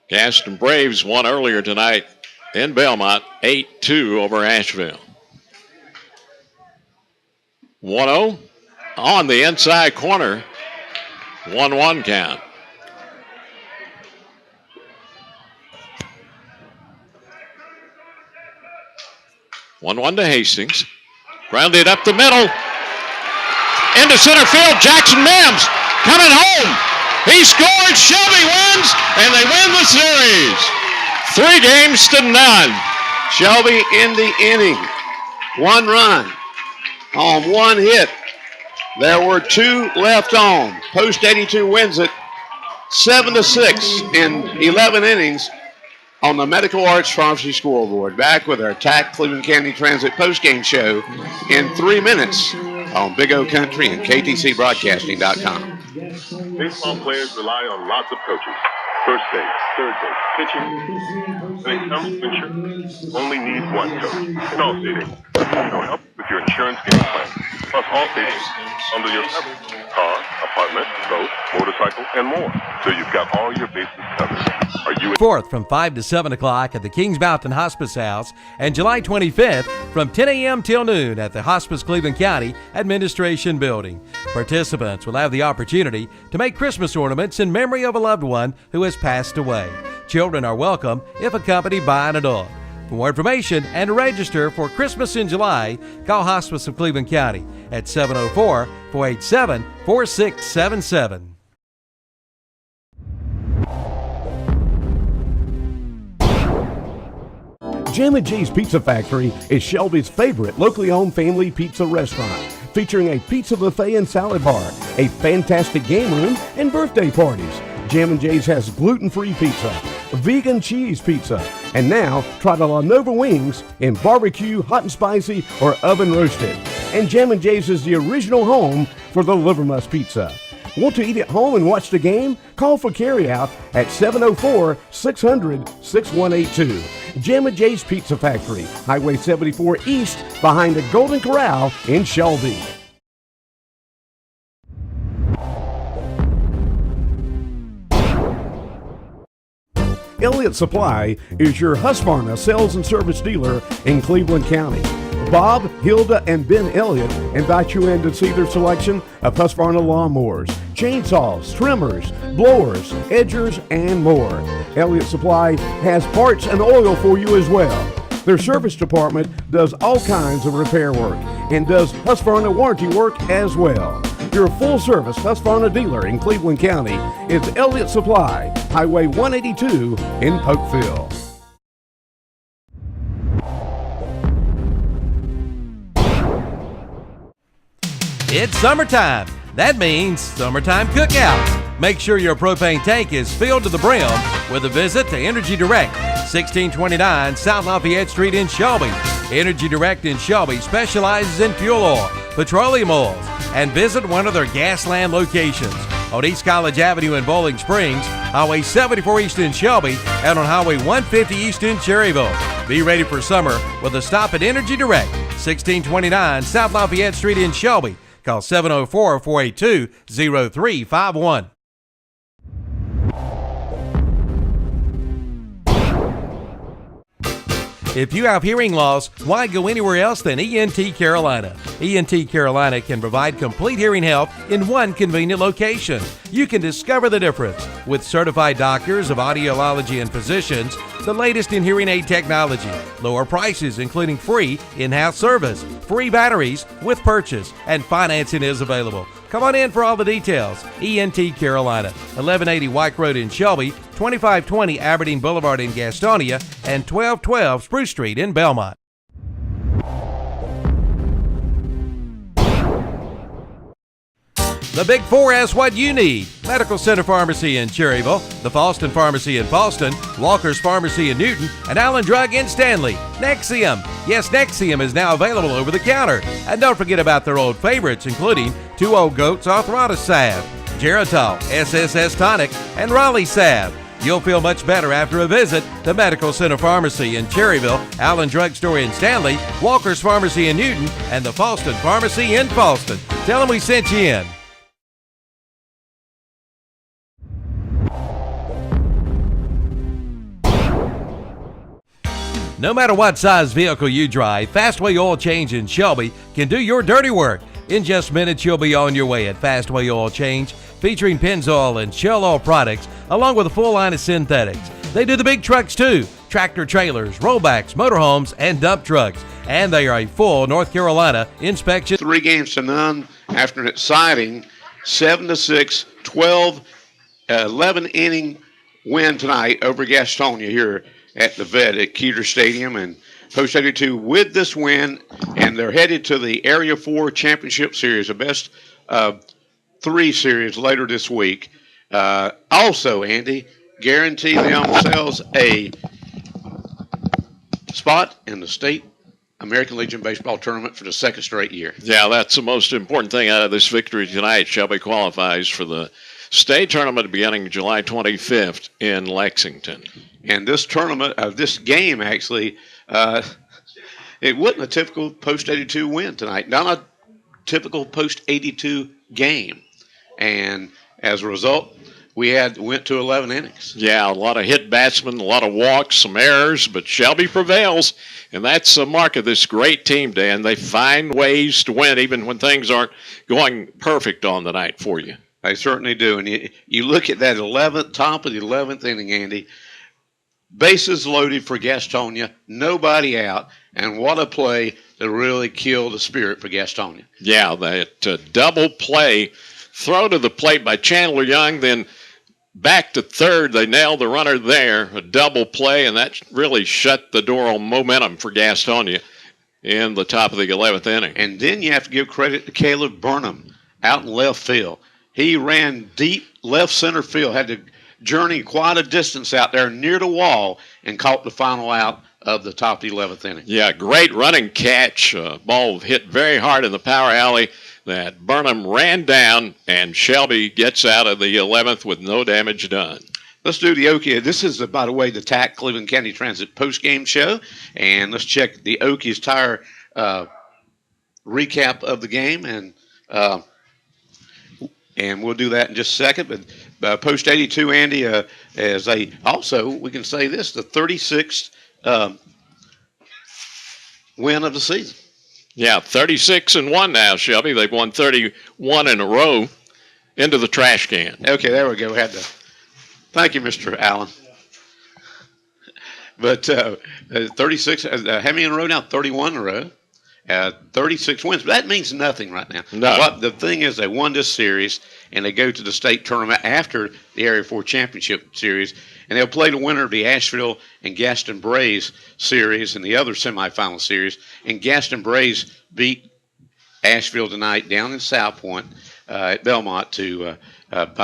Gaston Braves won earlier tonight in Belmont, 8-2 over Asheville. 1-0 on the inside corner. 1-1 count. One to Hastings. Grounded up the middle. Into center field. Jackson Mims coming home. He scored. Shelby wins, and they win the series. 3 games to none. Shelby in the inning. 1 run on 1 hit. There were 2 left on. Post 82 wins it 7-6 in 11 innings on the Medical Arts Pharmacy scoreboard. Back with our TAC Cleveland County Transit postgame show in 3 minutes on Big O Country and KTCBroadcasting.com. Baseball players rely on lots of coaches. First base, third base, pitching. When it comes to insurance, you only need one coach. In Allstate, it'll help with your insurance game plan. Plus, Allstate under your coverage. Car, apartment, boat, motorcycle, and more. So you've got all your bases covered. Are you 4th from 5 to 7 o'clock at the Kings Mountain Hospice House, and July 25th from 10 a.m. till noon at the Hospice Cleveland County Administration Building. Participants will have the opportunity to make Christmas ornaments in memory of a loved one who has passed away. Children are welcome if accompanied by an adult. For more information and to register for Christmas in July, call Hospice of Cleveland County at 704-487-4677. Jim and J's Pizza Factory is Shelby's favorite locally owned family pizza restaurant, featuring a pizza buffet and salad bar, a fantastic game room, and birthday parties. Jim and J's has gluten-free pizza, vegan cheese pizza, and now try the La Nova wings in barbecue, hot and spicy, or oven roasted. And Jim and J's is the original home for the Livermus pizza. Want to eat at home and watch the game? Call for carryout at 704-600-6182. Jim and J's Pizza Factory, Highway 74 East, behind the Golden Corral in Shelby. Elliott Supply is your Husqvarna sales and service dealer in Cleveland County. Bob, Hilda, and Ben Elliott invite you in to see their selection of Husqvarna lawnmowers, chainsaws, trimmers, blowers, edgers, and more. Elliott Supply has parts and oil for you as well. Their service department does all kinds of repair work and does Husqvarna warranty work as well. Your full-service Husqvarna dealer in Cleveland County is Elliott Supply, Highway 182 in Polkville. It's summertime. That means summertime cookout. Make sure your propane tank is filled to the brim with a visit to Energy Direct, 1629 South Lafayette Street in Shelby. Energy Direct in Shelby specializes in fuel oil, petroleum oils, and visit one of their Gasland locations on East College Avenue in Bowling Springs, Highway 74 East in Shelby, and on Highway 150 East in Cherryville. Be ready for summer with a stop at Energy Direct, 1629 South Lafayette Street in Shelby. Call 704-482-0351. If you have hearing loss, why go anywhere else than ENT Carolina? ENT Carolina can provide complete hearing health in one convenient location. You can discover the difference with certified doctors of audiology and physicians, the latest in hearing aid technology, lower prices including free in-house service, free batteries with purchase, and financing is available. Come on in for all the details. ENT Carolina, 1180 White Road in Shelby, 2520 Aberdeen Boulevard in Gastonia, and 1212 Spruce Street in Belmont. The Big Four has what you need. Medical Center Pharmacy in Cherryville, the Falston Pharmacy in Falston, Walker's Pharmacy in Newton, and Allen Drug in Stanley. Nexium. Yes, Nexium is now available over the counter. And don't forget about their old favorites, including 2 Old Goats Arthritis Salve, Geritol, SSS Tonic, and Raleigh Salve. You'll feel much better after a visit to Medical Center Pharmacy in Cherryville, Allen Drug Store in Stanley, Walker's Pharmacy in Newton, and the Falston Pharmacy in Falston. Tell them we sent you in. No matter what size vehicle you drive, Fastway Oil Change in Shelby can do your dirty work. In just minutes, you'll be on your way at Fastway Oil Change, featuring Pennzoil and Shell Oil products, along with a full line of synthetics. They do the big trucks too, tractor trailers, rollbacks, motorhomes, and dump trucks. And they are a full North Carolina inspection. 3-0 after an exciting 7-6, 11 inning win tonight over Gastonia here at the Vet at Keeter Stadium, and Post 82 with this win, and they're headed to the Area 4 Championship Series, the best 3 series later this week. Also, Andy, guarantee themselves a spot in the state American Legion Baseball Tournament for the second straight year. Yeah, that's the most important thing out of this victory tonight. Shelby qualifies for the state tournament beginning July 25th in Lexington. And this tournament, this game actually, it wasn't a typical post-82 win tonight. Not a typical post-82 game. And as a result, we went to 11 innings. Yeah, a lot of hit batsmen, a lot of walks, some errors, but Shelby prevails. And that's a mark of this great team, Dan. They find ways to win even when things aren't going perfect on the night for you. They certainly do. And you look at that top of the 11th inning, Andy, bases loaded for Gastonia, nobody out, and what a play that really killed the spirit for Gastonia. Yeah, that double play, throw to the plate by Chandler Young, then back to third. They nailed the runner there, a double play, and that really shut the door on momentum for Gastonia in the top of the 11th inning. And then you have to give credit to Caleb Burnham out in left field. He ran deep left center field, had to journey quite a distance out there near the wall and caught the final out of the top of the 11th inning. Yeah, great running catch. Ball hit very hard in the power alley that Burnham ran down, and Shelby gets out of the 11th with no damage done. Let's do the Okie. This is, by the way, the TAC Cleveland County Transit post-game show, and let's check the Okie's entire recap of the game, and we'll do that in just a second. But post-82, Andy, we can say this, the 36th win of the season. Yeah, 36-1 now, Shelby. They've won 31 in a row into the trash can. Okay, there we go. Thank you, Mr. Allen. But 36, how many in a row now? 31 in a row. 36 wins. But that means nothing right now. No. But the thing is, they won this series, and they go to the state tournament after the Area 4 Championship Series, and they'll play the winner of the Asheville and Gaston Brays series and the other semifinal series. And Gaston Brays beat Asheville tonight down in South Point at Belmont by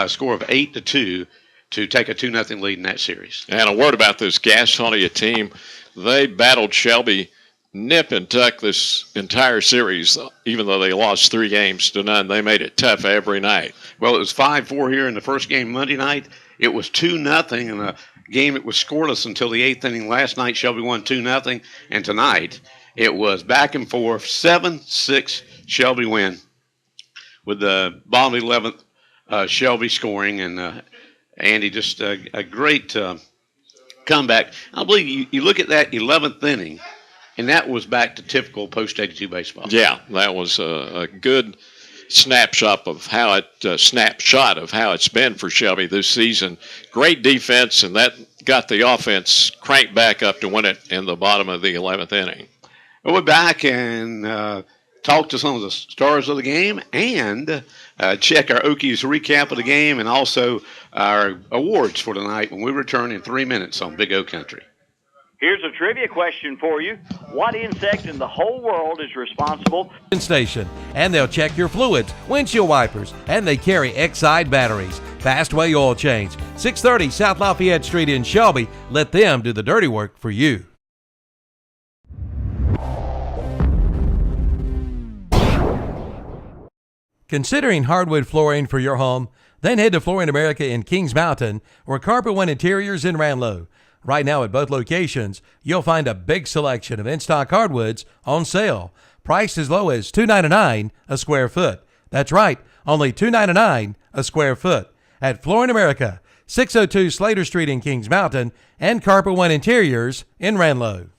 a score of 8-2 to take a 2-0 lead in that series. And a word about this Gastonia team. They battled Shelby nip and tuck this entire series, even though they lost 3 games to none. They made it tough every night. Well, it was 5-4 here in the first game Monday night. It was 2-0 in a game that was scoreless until the 8th inning. Last night, Shelby won 2-0, and tonight it was back and forth, 7-6 Shelby win with the bottom of the 11th Shelby scoring, and Andy, just a great comeback. I believe you look at that 11th inning, and that was back to typical post-82 baseball. Yeah, that was a good snapshot of how it's been for Shelby this season. Great defense, and that got the offense cranked back up to win it in the bottom of the 11th inning. We'll be back and talk to some of the stars of the game and check our Okies recap of the game and also our awards for tonight when we return in 3 minutes on Big O Country. Here's a trivia question for you. What insect in the whole world is responsible? Station, and they'll check your fluids, windshield wipers, and they carry Exide batteries. Fastway Oil Change, 630 South Lafayette Street in Shelby. Let them do the dirty work for you. Considering hardwood flooring for your home? Then head to Flooring America in Kings Mountain or Carpet One Interiors in Ranlow. Right now at both locations, you'll find a big selection of in-stock hardwoods on sale, priced as low as $2.99 a square foot. That's right, only $2.99 a square foot at Flooring America, 602 Slater Street in Kings Mountain, and Carpet One Interiors in Ranlow.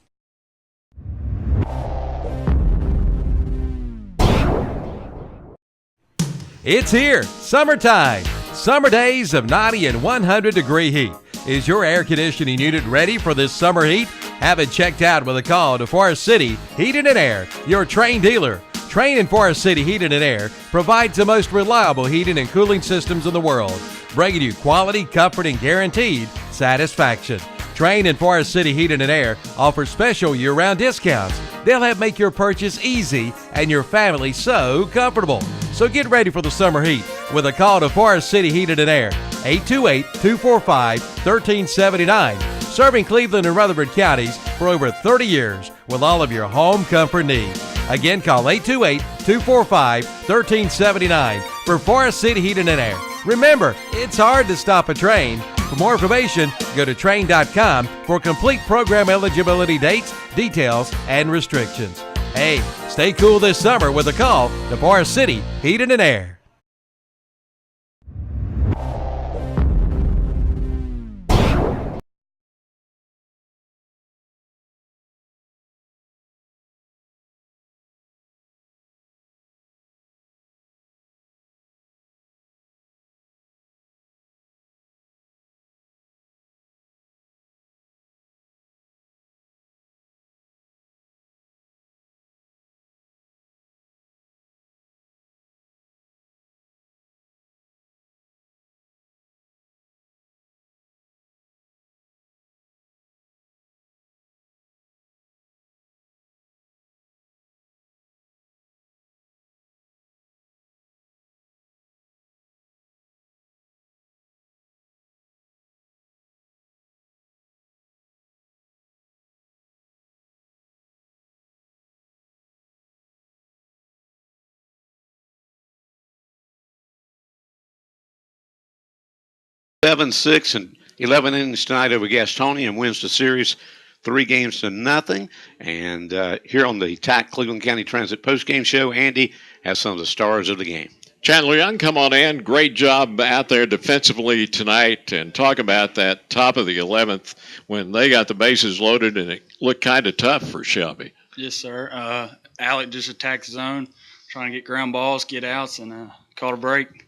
It's here, summertime. Summer days of 90 and 100 degree heat. Is your air conditioning unit ready for this summer heat? Have it checked out with a call to Forest City Heating and Air, your Train dealer. Train and Forest City Heating and Air provides the most reliable heating and cooling systems in the world, bringing you quality, comfort, and guaranteed satisfaction. Train and Forest City Heating and Air offers special year-round discounts. They'll help make your purchase easy and your family so comfortable. So get ready for the summer heat with a call to Forest City Heating and Air, 828-245-1379. Serving Cleveland and Rutherford counties for over 30 years with all of your home comfort needs. Again, call 828-245-1379 for Forest City Heating and Air. Remember, it's hard to stop a train. For more information, go to train.com for complete program eligibility dates, details, and restrictions. Hey, stay cool this summer with a call to Forest City Heating and Air. Seven, 6, and 11 innings tonight over Gastonia and wins the series 3-0. And here on the TAC Cleveland County Transit postgame show, Andy has some of the stars of the game. Chandler Young, come on in. Great job out there defensively tonight, and talk about that top of the 11th when they got the bases loaded and it looked kind of tough for Shelby. Yes, sir. Alec just attacked the zone, trying to get ground balls, get outs, and caught a break.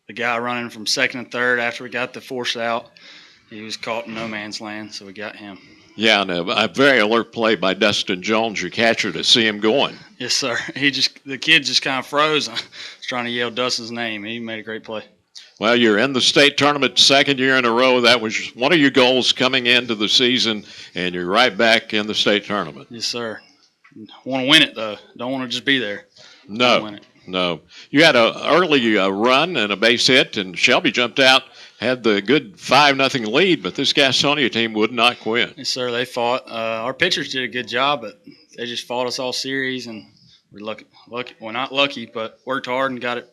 The guy running from second and third after we got the force out, he was caught in no man's land, so we got him. Yeah, and a very alert play by Dustin Jones, your catcher, to see him going. Yes, sir. The kid just kind of froze. I was trying to yell Dustin's name. He made a great play. Well, you're in the state tournament second year in a row. That was one of your goals coming into the season, and you're right back in the state tournament. Yes, sir. Want to win it, though. Don't want to just be there. No. Win it. No. You had an early run and a base hit, and Shelby jumped out, had the good 5-0 lead, but this Gastonia team would not quit. Yes, sir. They fought. Our pitchers did a good job, but they just fought us all series, and we're lucky. Well, not lucky, but worked hard and got it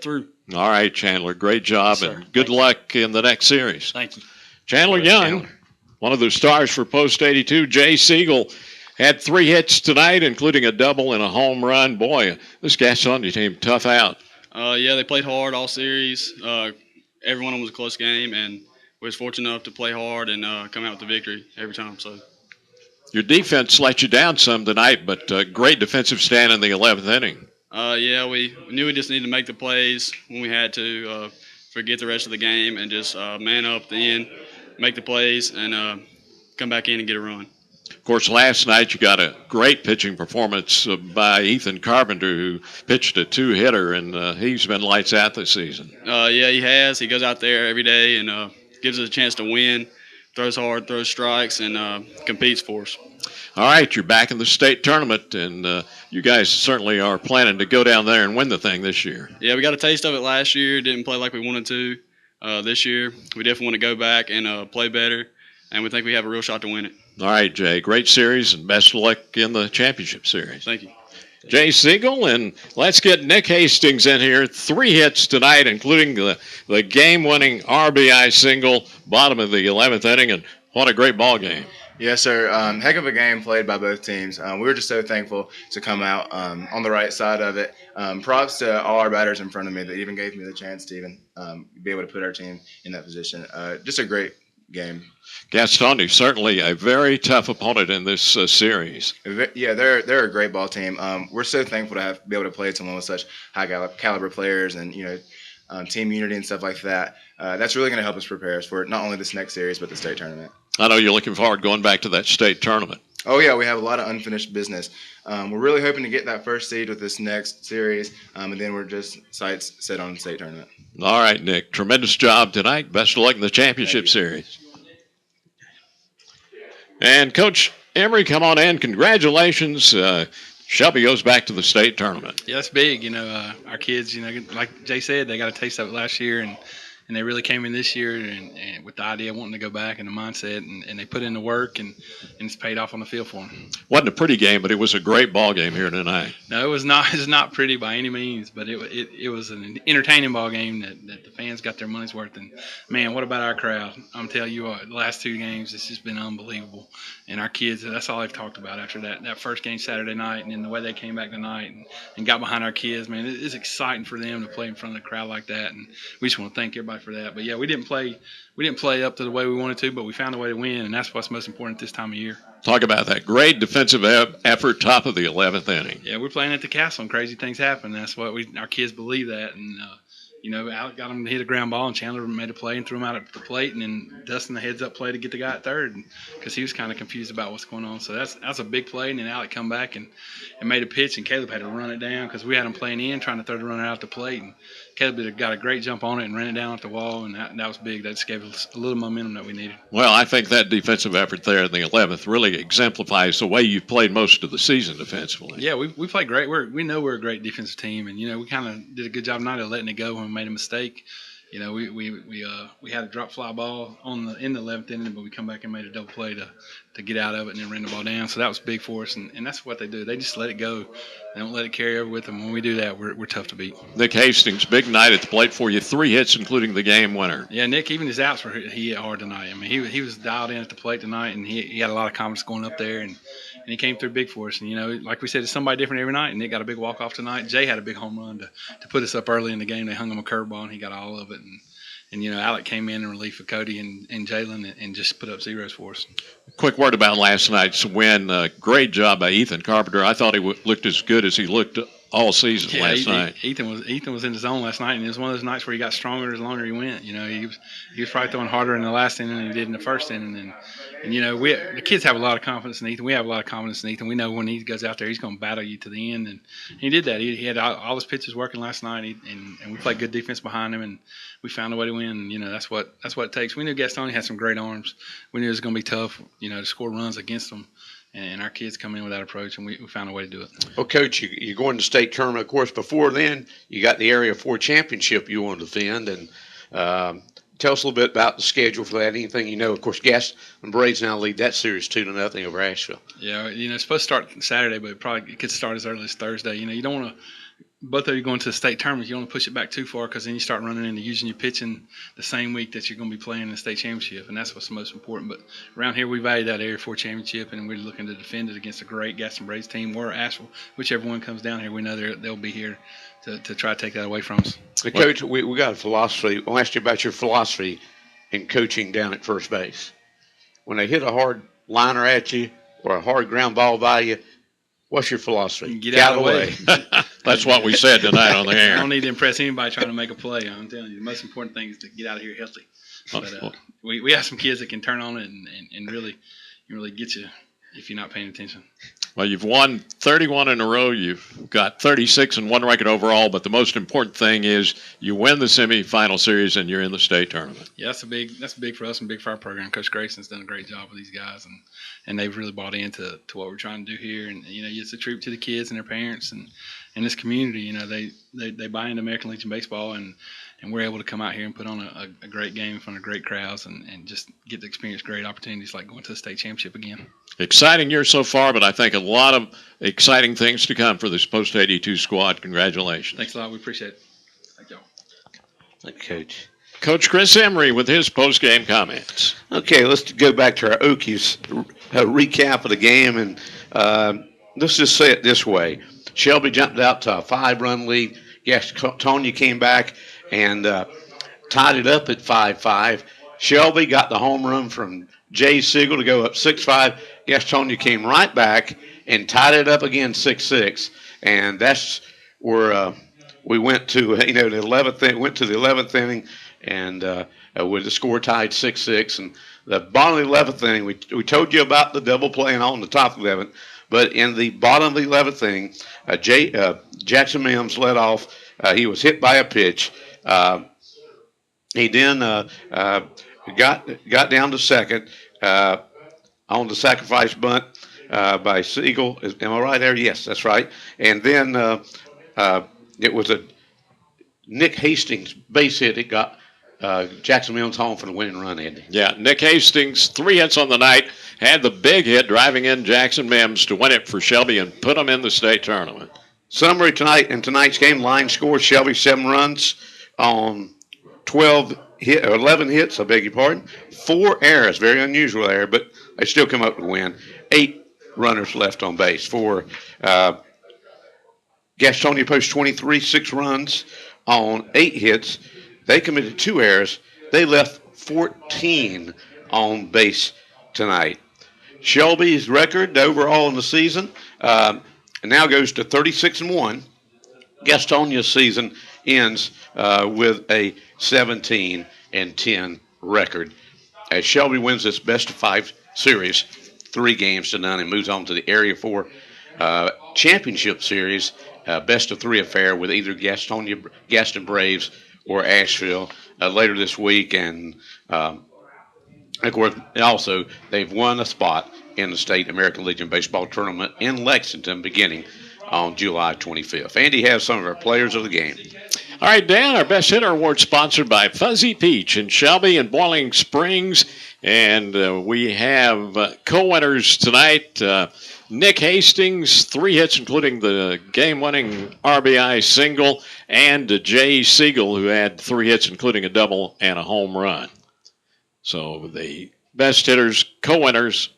through. All right, Chandler. Great job, Yes, and good luck in the next series. Thank you. Chandler Young, one of the stars for Post 82, Jay Siegel, had 3 hits tonight, including a double and a home run. Boy, this Gastonia team, tough out. Yeah, they played hard all series. Every one of them was a close game, and we was fortunate enough to play hard and come out with the victory every time. So, your defense let you down some tonight, but great defensive stand in the 11th inning. Yeah, we knew we just needed to make the plays when we had to, forget the rest of the game, and just man up at the end, make the plays, and come back in and get a run. Of course, last night you got a great pitching performance by Ethan Carpenter, who pitched a 2-hitter, and he's been lights out this season. Yeah, he has. He goes out there every day and gives us a chance to win, throws hard, throws strikes, and competes for us. All right, you're back in the state tournament, and you guys certainly are planning to go down there and win the thing this year. Yeah, we got a taste of it last year. Didn't play like we wanted to. This year, we definitely want to go back and play better, and we think we have a real shot to win it. All right, Jay. Great series, and best of luck in the championship series. Thank you. Jay Siegel, and let's get Nick Hastings in here. 3 hits tonight, including the game-winning RBI single, bottom of the 11th inning, and what a great ball game. Yes, sir. Heck of a game played by both teams. We were just so thankful to come out on the right side of it. Props to all our batters in front of me that even gave me the chance to even be able to put our team in that position. Just a great game. Gastonia, certainly a very tough opponent in this series. Yeah, they're a great ball team. We're so thankful to be able to play someone with such high caliber players and team unity and stuff like that. That's really going to help us prepare us for not only this next series but the state tournament. I know you're looking forward to going back to that state tournament. Oh yeah, we have a lot of unfinished business. We're really hoping to get that first seed with this next series, and then we're just sights set on the state tournament. All right, Nick. Tremendous job tonight. Best of luck in the championship series. And Coach Emery, come on in. Congratulations. Shelby goes back to the state tournament. Yeah, that's big. Our kids, like Jay said, they got a taste of it last year, and and they really came in this year and with the idea of wanting to go back and the mindset, and they put in the work, and it's paid off on the field for them. Wasn't a pretty game, but it was a great ball game here tonight. No, it was not. It's not pretty by any means, but it was an entertaining ball game that the fans got their money's worth. And man, what about our crowd? I'm telling you what, the last 2 games, it's just been unbelievable. And our kids, that's all they've talked about after that first game Saturday night, and then the way they came back tonight and got behind our kids. Man, it's exciting for them to play in front of the crowd like that, and we just want to thank everybody for that. But yeah, we didn't play up to the way we wanted to, but we found a way to win, and that's what's most important at this time of year. Talk about that great defensive effort, top of the 11th inning. Yeah, we're playing at the Castle, and crazy things happen. That's what our kids believe that, and Alec got him to hit a ground ball, and Chandler made a play and threw him out at the plate, and then Dustin the heads-up play to get the guy at third, because he was kind of confused about what's going on. So that's a big play, and then Alec come back and made a pitch, and Caleb had to run it down because we had him playing in, trying to throw the runner out the plate, and Caleb got a great jump on it and ran it down at the wall, and that was big. That just gave us a little momentum that we needed. Well, I think that defensive effort there in the 11th really exemplifies the way you've played most of the season defensively. Yeah, we played great. We know we're a great defensive team, and we kind of did a good job tonight of letting it go when we made a mistake. We had a drop fly ball in the 11th inning, but we come back and made a double play to get out of it and then ran the ball down. So that was big for us, and that's what they do. They just let it go. They don't let it carry over with them. When we do that, we're tough to beat. Nick Hastings, big night at the plate for you. 3 hits, including the game winner. Yeah, Nick, even his outs he hit hard tonight. I mean, he was dialed in at the plate tonight, and he had a lot of confidence going up there, and he came through big for us. And, like we said, it's somebody different every night, and Nick got a big walk-off tonight. Jay had a big home run to put us up early in the game. They hung him a curveball, and he got all of it. And Alec came in relief of Cody and Jalen and just put up zeros for us. Quick word about last night's win. Great job by Ethan Carpenter. I thought he looked as good as he looked all season last night. Ethan was in his zone last night, and it was one of those nights where he got stronger as longer he went. He was probably throwing harder in the last inning than he did in the first inning. And the kids have a lot of confidence in Ethan. We have a lot of confidence in Ethan. We know when he goes out there, he's going to battle you to the end. And he did that. He had all his pitches working last night, and we played good defense behind him, and we found a way to win. And, that's what it takes. We knew Gastonia had some great arms. We knew it was going to be tough, to score runs against them. And our kids come in with that approach, and we found a way to do it. Well, Coach, you're going to state tournament. Of course, before then, you got the Area 4 championship you want to defend. And tell us a little bit about the schedule for that. Anything Of course, Gaston and Braves now lead that series 2-0 over Asheville. Yeah, it's supposed to start Saturday, but it could start as early as Thursday. You don't want to – both of you going to the state tournament, you don't want to push it back too far, because then you start running into using your pitching the same week that you're going to be playing in the state championship, and that's what's the most important. But around here, we value that Area 4 championship, and we're looking to defend it against a great Gaston Braves team or Asheville. Whichever one comes down here, we know they'll be here to try to take that away from us. Hey, Coach, we got a philosophy. I'll ask you about your philosophy in coaching down at first base. When they hit a hard liner at you or a hard ground ball by you, what's your philosophy? Get out of the way. That's what we said tonight on the air. I don't need to impress anybody trying to make a play. I'm telling you, the most important thing is to get out of here healthy. But we have some kids that can turn on it and really get you if you're not paying attention. Well, you've won 31 in a row. You've got 36 and 1 record overall. But the most important thing is you win the semifinal series and you're in the state tournament. Yeah, that's big for us and big for our program. Coach Grayson's done a great job with these guys, and they've really bought into what we're trying to do here. And it's a tribute to the kids and their parents and this community. They buy into American Legion baseball, and we're able to come out here and put on a great game in front of great crowds and just get to experience great opportunities like going to the state championship again. Exciting year so far, but I think a lot of exciting things to come for this post-82 squad. Congratulations. Thanks a lot. We appreciate it. Thank y'all. Thank you, Coach. Coach Chris Emery with his post-game comments. Okay, let's go back to our Okies recap of the game, and let's just say it this way. Shelby jumped out to a 5-run lead. Gastonia came back and tied it up at 5-5. Shelby got the home run from Jay Siegel to go up 6-5. Gastonia came right back and tied it up again 6-6. And that's where we went to, the 11th inning, went to the 11th inning, and with the score tied 6-6. And the bottom of the 11th inning, we told you about the double play and on the top 11th. But in the bottom of the 11th inning, Jackson Mims led off. He was hit by a pitch. He then got down to second on the sacrifice bunt by Siegel. Am I right there? Yes, that's right. And then it was a Nick Hastings base hit. It got Jackson Mills home for the winning run, Andy. Yeah, Nick Hastings, 3 hits on the night, had the big hit driving in Jackson Mims to win it for Shelby and put them in the state tournament. Summary tonight in tonight's game, line score, Shelby 7 runs on 11 hits, I beg your pardon. 4 errors, very unusual error, but they still come up with a win. 8 runners left on base. For Gastonia Post 23, 6 runs on 8 hits. They committed 2 errors. They left 14 on base tonight. Shelby's record overall in the season now goes to 36-1. Gastonia's season ends with a 17-10 record as Shelby wins this best-of-5 series, 3-0 and moves on to the Area 4 championship series, best-of-3 affair with either Gaston Braves or Asheville later this week. And, of course, also they've won a spot in the State American Legion Baseball Tournament in Lexington beginning on July 25th. Andy has some of our players of the game. All right, Dan, our Best Hitter Award sponsored by Fuzzy Peach in Shelby and Boiling Springs. And we have co-winners tonight. Nick Hastings, 3 hits, including the game-winning RBI single, and Jay Siegel, who had 3 hits, including a double and a home run. So the best hitters, co-winners,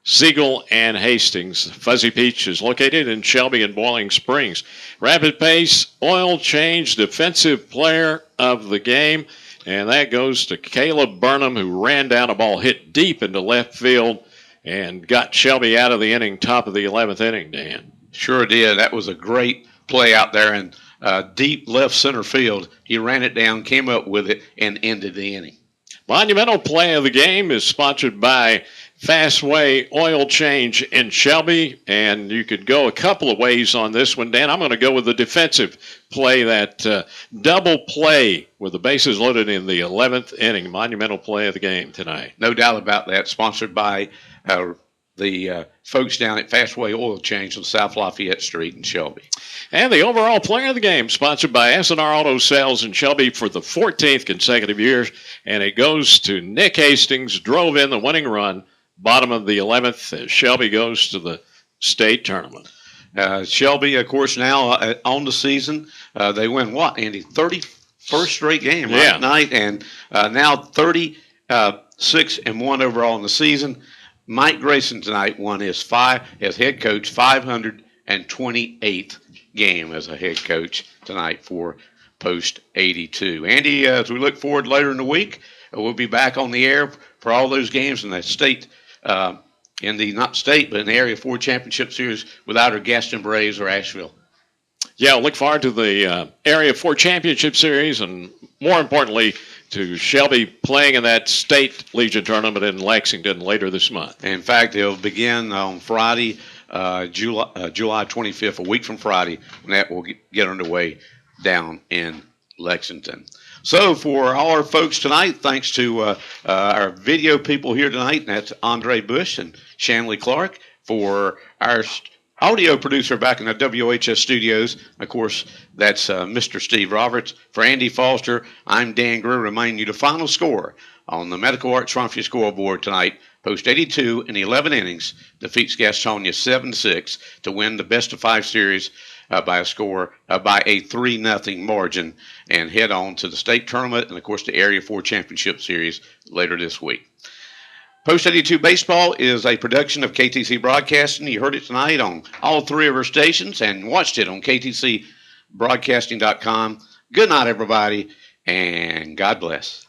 Siegel and Hastings. Fuzzy Peach is located in Shelby and Boiling Springs. Rapid Pace Oil Change Defensive Player of the Game, and that goes to Caleb Burnham, who ran down a ball hit deep into left field and got Shelby out of the inning, top of the 11th inning, Dan. Sure did. That was a great play out there in deep left center field. He ran it down, came up with it, and ended the inning. Monumental Play of the Game is sponsored by Fastway Oil Change in Shelby, and you could go a couple of ways on this one, Dan. I'm going to go with the defensive play, that double play with the bases loaded in the 11th inning. Monumental Play of the Game tonight. No doubt about that. Sponsored by the folks down at Fastway Oil Change on South Lafayette Street in Shelby. And the overall player of the game, sponsored by S&R Auto Sales in Shelby for the 14th consecutive year, and it goes to Nick Hastings, drove in the winning run, bottom of the 11th, as Shelby goes to the state tournament. Shelby, of course, now on the season, they win what, Andy? 31st straight game last night, and now 36-1 overall in the season. Mike Grayson tonight won his head coach 528th game as a head coach tonight for Post 82. Andy, as we look forward later in the week, we'll be back on the air for all those games in the state, in the not state, but in the Area 4 Championship Series with either Gaston Braves or Asheville. Yeah, look forward to the Area 4 Championship Series, and more importantly, to Shelby playing in that state Legion tournament in Lexington later this month. In fact, it'll begin on Friday, July 25th, a week from Friday, when that will get underway down in Lexington. So for all our folks tonight, thanks to our video people here tonight, and that's Andre Bush and Shanley Clark. For our audio producer back in the WHS studios, of course, that's Mr. Steve Roberts. For Andy Foster, I'm Dan Greer, reminding you the final score on the Medical Arts Trophy scoreboard tonight. Post 82 in the 11 innings defeats Gastonia 7-6 to win the best-of-5 series by a 3-0 margin, and head on to the state tournament and, of course, the Area 4 Championship Series later this week. Post 82 Baseball is a production of KTC Broadcasting. You heard it tonight on all 3 of our stations and watched it on ktcbroadcasting.com. Good night, everybody, and God bless.